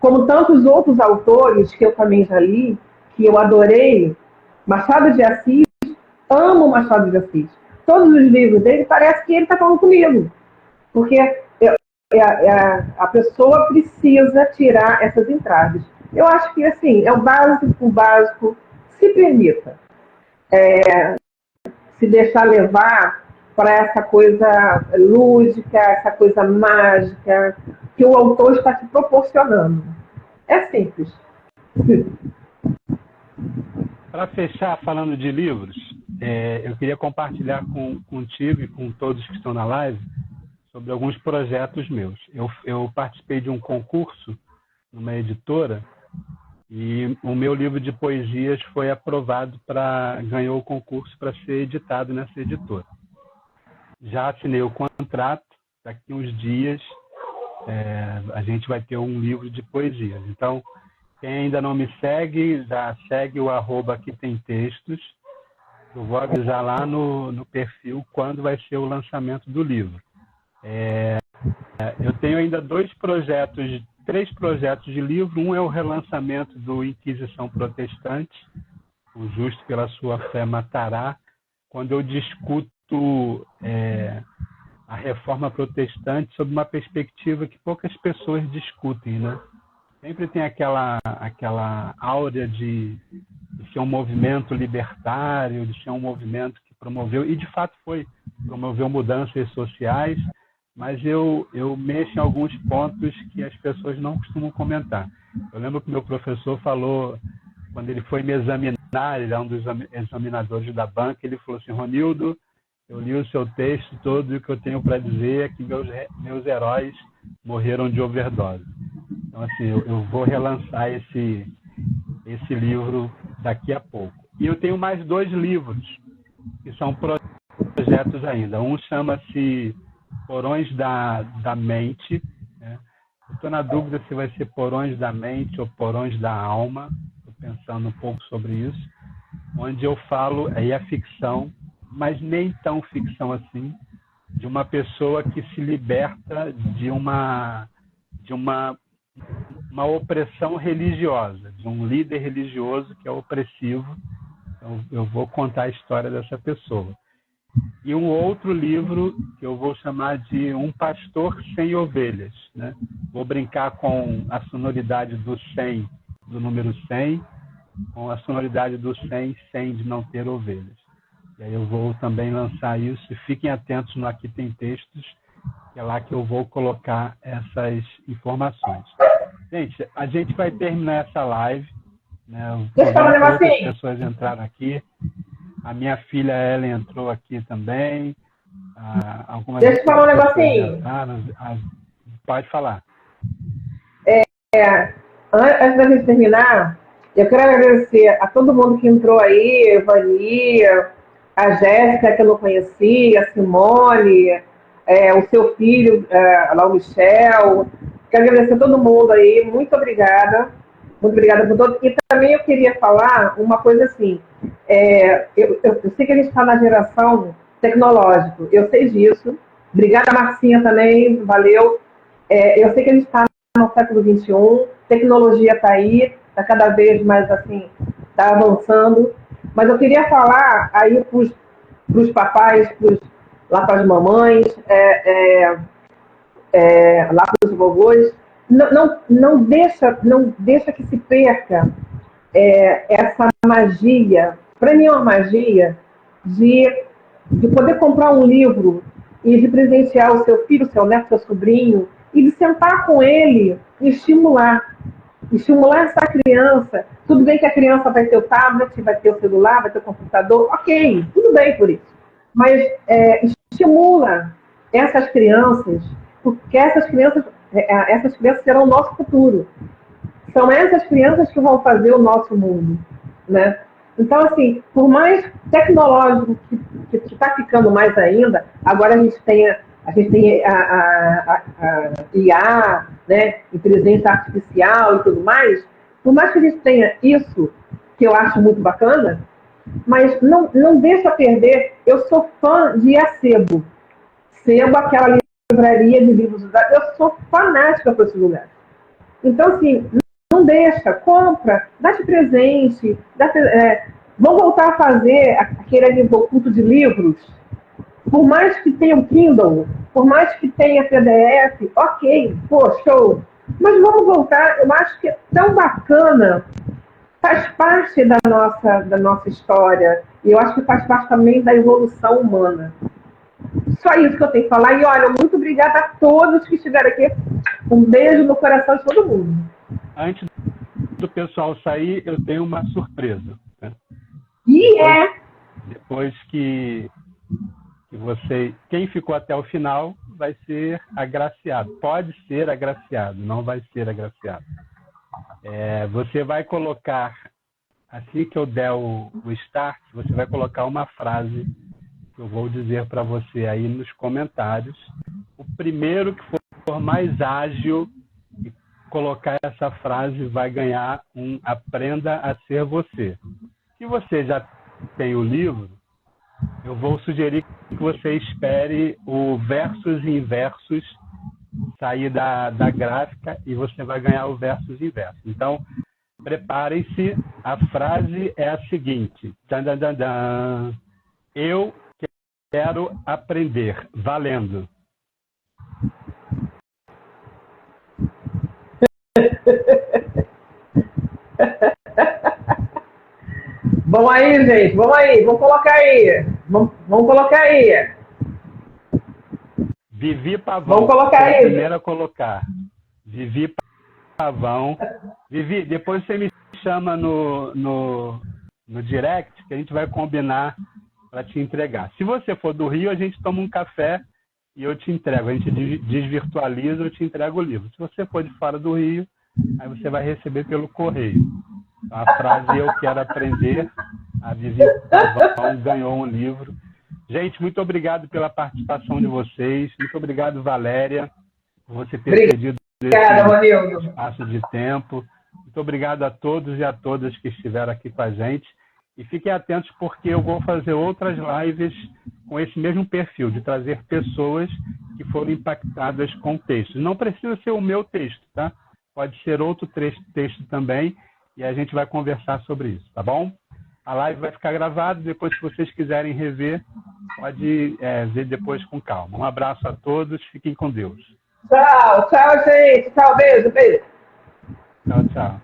Como tantos outros autores que eu também já li, que eu adorei, Machado de Assis, amo Machado de Assis. Todos os livros dele, parece que ele está falando comigo. Porque a pessoa precisa tirar essas entraves. Eu acho que, assim, é o básico, se permita. Se deixar levar para essa coisa lúdica, essa coisa mágica que o autor está te proporcionando. É simples. Para fechar, falando de livros, eu queria compartilhar contigo e com todos que estão na live sobre alguns projetos meus. Eu participei de um concurso numa editora e o meu livro de poesias foi aprovado ganhou o concurso para ser editado nessa editora. Já assinei o contrato, daqui uns dias a gente vai ter um livro de poesias. Então, quem ainda não me segue, já segue o @aqui-tem-textos. Eu vou avisar lá no perfil quando vai ser o lançamento do livro. Eu tenho ainda três projetos de livro. Um é o relançamento do Inquisição Protestante, O Justo pela Sua Fé Matará, quando eu discuto a reforma protestante sob uma perspectiva que poucas pessoas discutem, né? Sempre tem aquela áurea de ser um movimento libertário, de ser um movimento que promoveu, e de fato promoveu mudanças sociais, mas eu mexo em alguns pontos que as pessoas não costumam comentar. Eu lembro que meu professor falou, quando ele foi me examinar, ele é um dos examinadores da banca, ele falou assim: Ronildo, eu li o seu texto todo e o que eu tenho para dizer é que meus heróis morreram de overdose. Então, assim, eu vou relançar esse livro daqui a pouco. E eu tenho mais 2 livros, que são projetos ainda. Um chama-se Porões da Mente, né? Estou na dúvida se vai ser Porões da Mente ou Porões da Alma. Estou pensando um pouco sobre isso. Onde eu falo, aí é ficção, mas nem tão ficção assim, de uma pessoa que se liberta de uma opressão religiosa, de um líder religioso que é opressivo. Então, eu vou contar a história dessa pessoa. E um outro livro que eu vou chamar de Um Pastor Sem Ovelhas, né? Vou brincar com a sonoridade do 100, do número 100, com a sonoridade do 100, 100 de não ter ovelhas. E aí eu vou também lançar isso. E fiquem atentos no Aqui Tem Textos, que é lá que eu vou colocar essas informações. Gente, a gente vai terminar essa live, né? Outras pessoas entraram aqui. A minha filha Ellen entrou aqui também. Deixa eu falar um negocinho. Pode falar. Antes da gente terminar, eu quero agradecer a todo mundo que entrou aí, Evania, a Jéssica, que eu não conhecia, a Simone, o seu filho, lá o Michel. Quero agradecer a todo mundo aí. Muito obrigada. Muito obrigada por todos. E também eu queria falar uma coisa assim. Eu sei que a gente está na geração tecnológica. Eu sei disso. Obrigada, Marcinha, também. Valeu. Eu sei que a gente está no século XXI. Tecnologia está aí. Está cada vez mais assim, está avançando. Mas eu queria falar aí para os papais, lá para as mamães, lá para os vovôs, não deixa que se perca essa magia. Para mim é uma magia de poder comprar um livro e de presentear o seu filho, seu neto, seu sobrinho, e de sentar com ele e estimular essa criança. Tudo bem que a criança vai ter o tablet, vai ter o celular, vai ter o computador, ok, tudo bem por isso. Mas estimula essas crianças, porque essas crianças serão o nosso futuro. São essas crianças que vão fazer o nosso mundo, né? Então, assim, por mais tecnológico que está ficando mais ainda, agora a gente tem a IA, né, inteligência artificial e tudo mais, por mais que a gente tenha isso, que eu acho muito bacana, mas não deixa perder. Eu sou fã de Sebo, aquela livraria de livros usados, eu sou fanática por esse lugar. Então, assim, não deixa, compra, dá de presente, vamos voltar a fazer aquele culto de livros. Por mais que tenha o Kindle, por mais que tenha PDF, ok, pô, show. Mas vamos voltar, eu acho que é tão bacana, faz parte da nossa história, e eu acho que faz parte também da evolução humana. Só isso que eu tenho que falar. E olha, muito obrigada a todos que estiveram aqui. Um beijo no coração de todo mundo. Antes do pessoal sair, eu tenho uma surpresa, né? Depois que você... Quem ficou até o final vai ser agraciado. Pode ser agraciado, não vai ser agraciado. Você vai colocar, assim que eu der o start, você vai colocar uma frase que eu vou dizer para você aí nos comentários. O primeiro que for mais ágil e colocar essa frase vai ganhar um Aprenda a Ser Você. Se você já tem o livro, eu vou sugerir que você espere o versos e inversos sair da gráfica e você vai ganhar o versos e inversos. Então, preparem-se. A frase é a seguinte. Dan, dan, dan, dan. Eu quero aprender. Valendo. Vamos aí, gente. Vamos aí. Vamos colocar aí. Vamos colocar aí. Vivi Pavão. Vamos colocar aí. Primeiro a colocar. Vivi Pavão. Vivi, depois você me chama no direct que a gente vai combinar para te entregar. Se você for do Rio, a gente toma um café e eu te entrego. A gente desvirtualiza, eu te entrego o livro. Se você for de fora do Rio, aí você vai receber pelo correio. Então, a frase Eu Quero Aprender, a Vivi Pavão ganhou um livro. Gente, muito obrigado pela participação de vocês. Muito obrigado, Valéria, por você ter cedido esse espaço de tempo. Muito obrigado a todos e a todas que estiveram aqui com a gente. E fiquem atentos porque eu vou fazer outras lives com esse mesmo perfil, de trazer pessoas que foram impactadas com textos. Não precisa ser o meu texto, tá? Pode ser outro texto também e a gente vai conversar sobre isso, tá bom? A live vai ficar gravada, depois se vocês quiserem rever, pode ver depois com calma. Um abraço a todos, fiquem com Deus. Tchau, gente. Tchau, beijo. Tchau, tchau.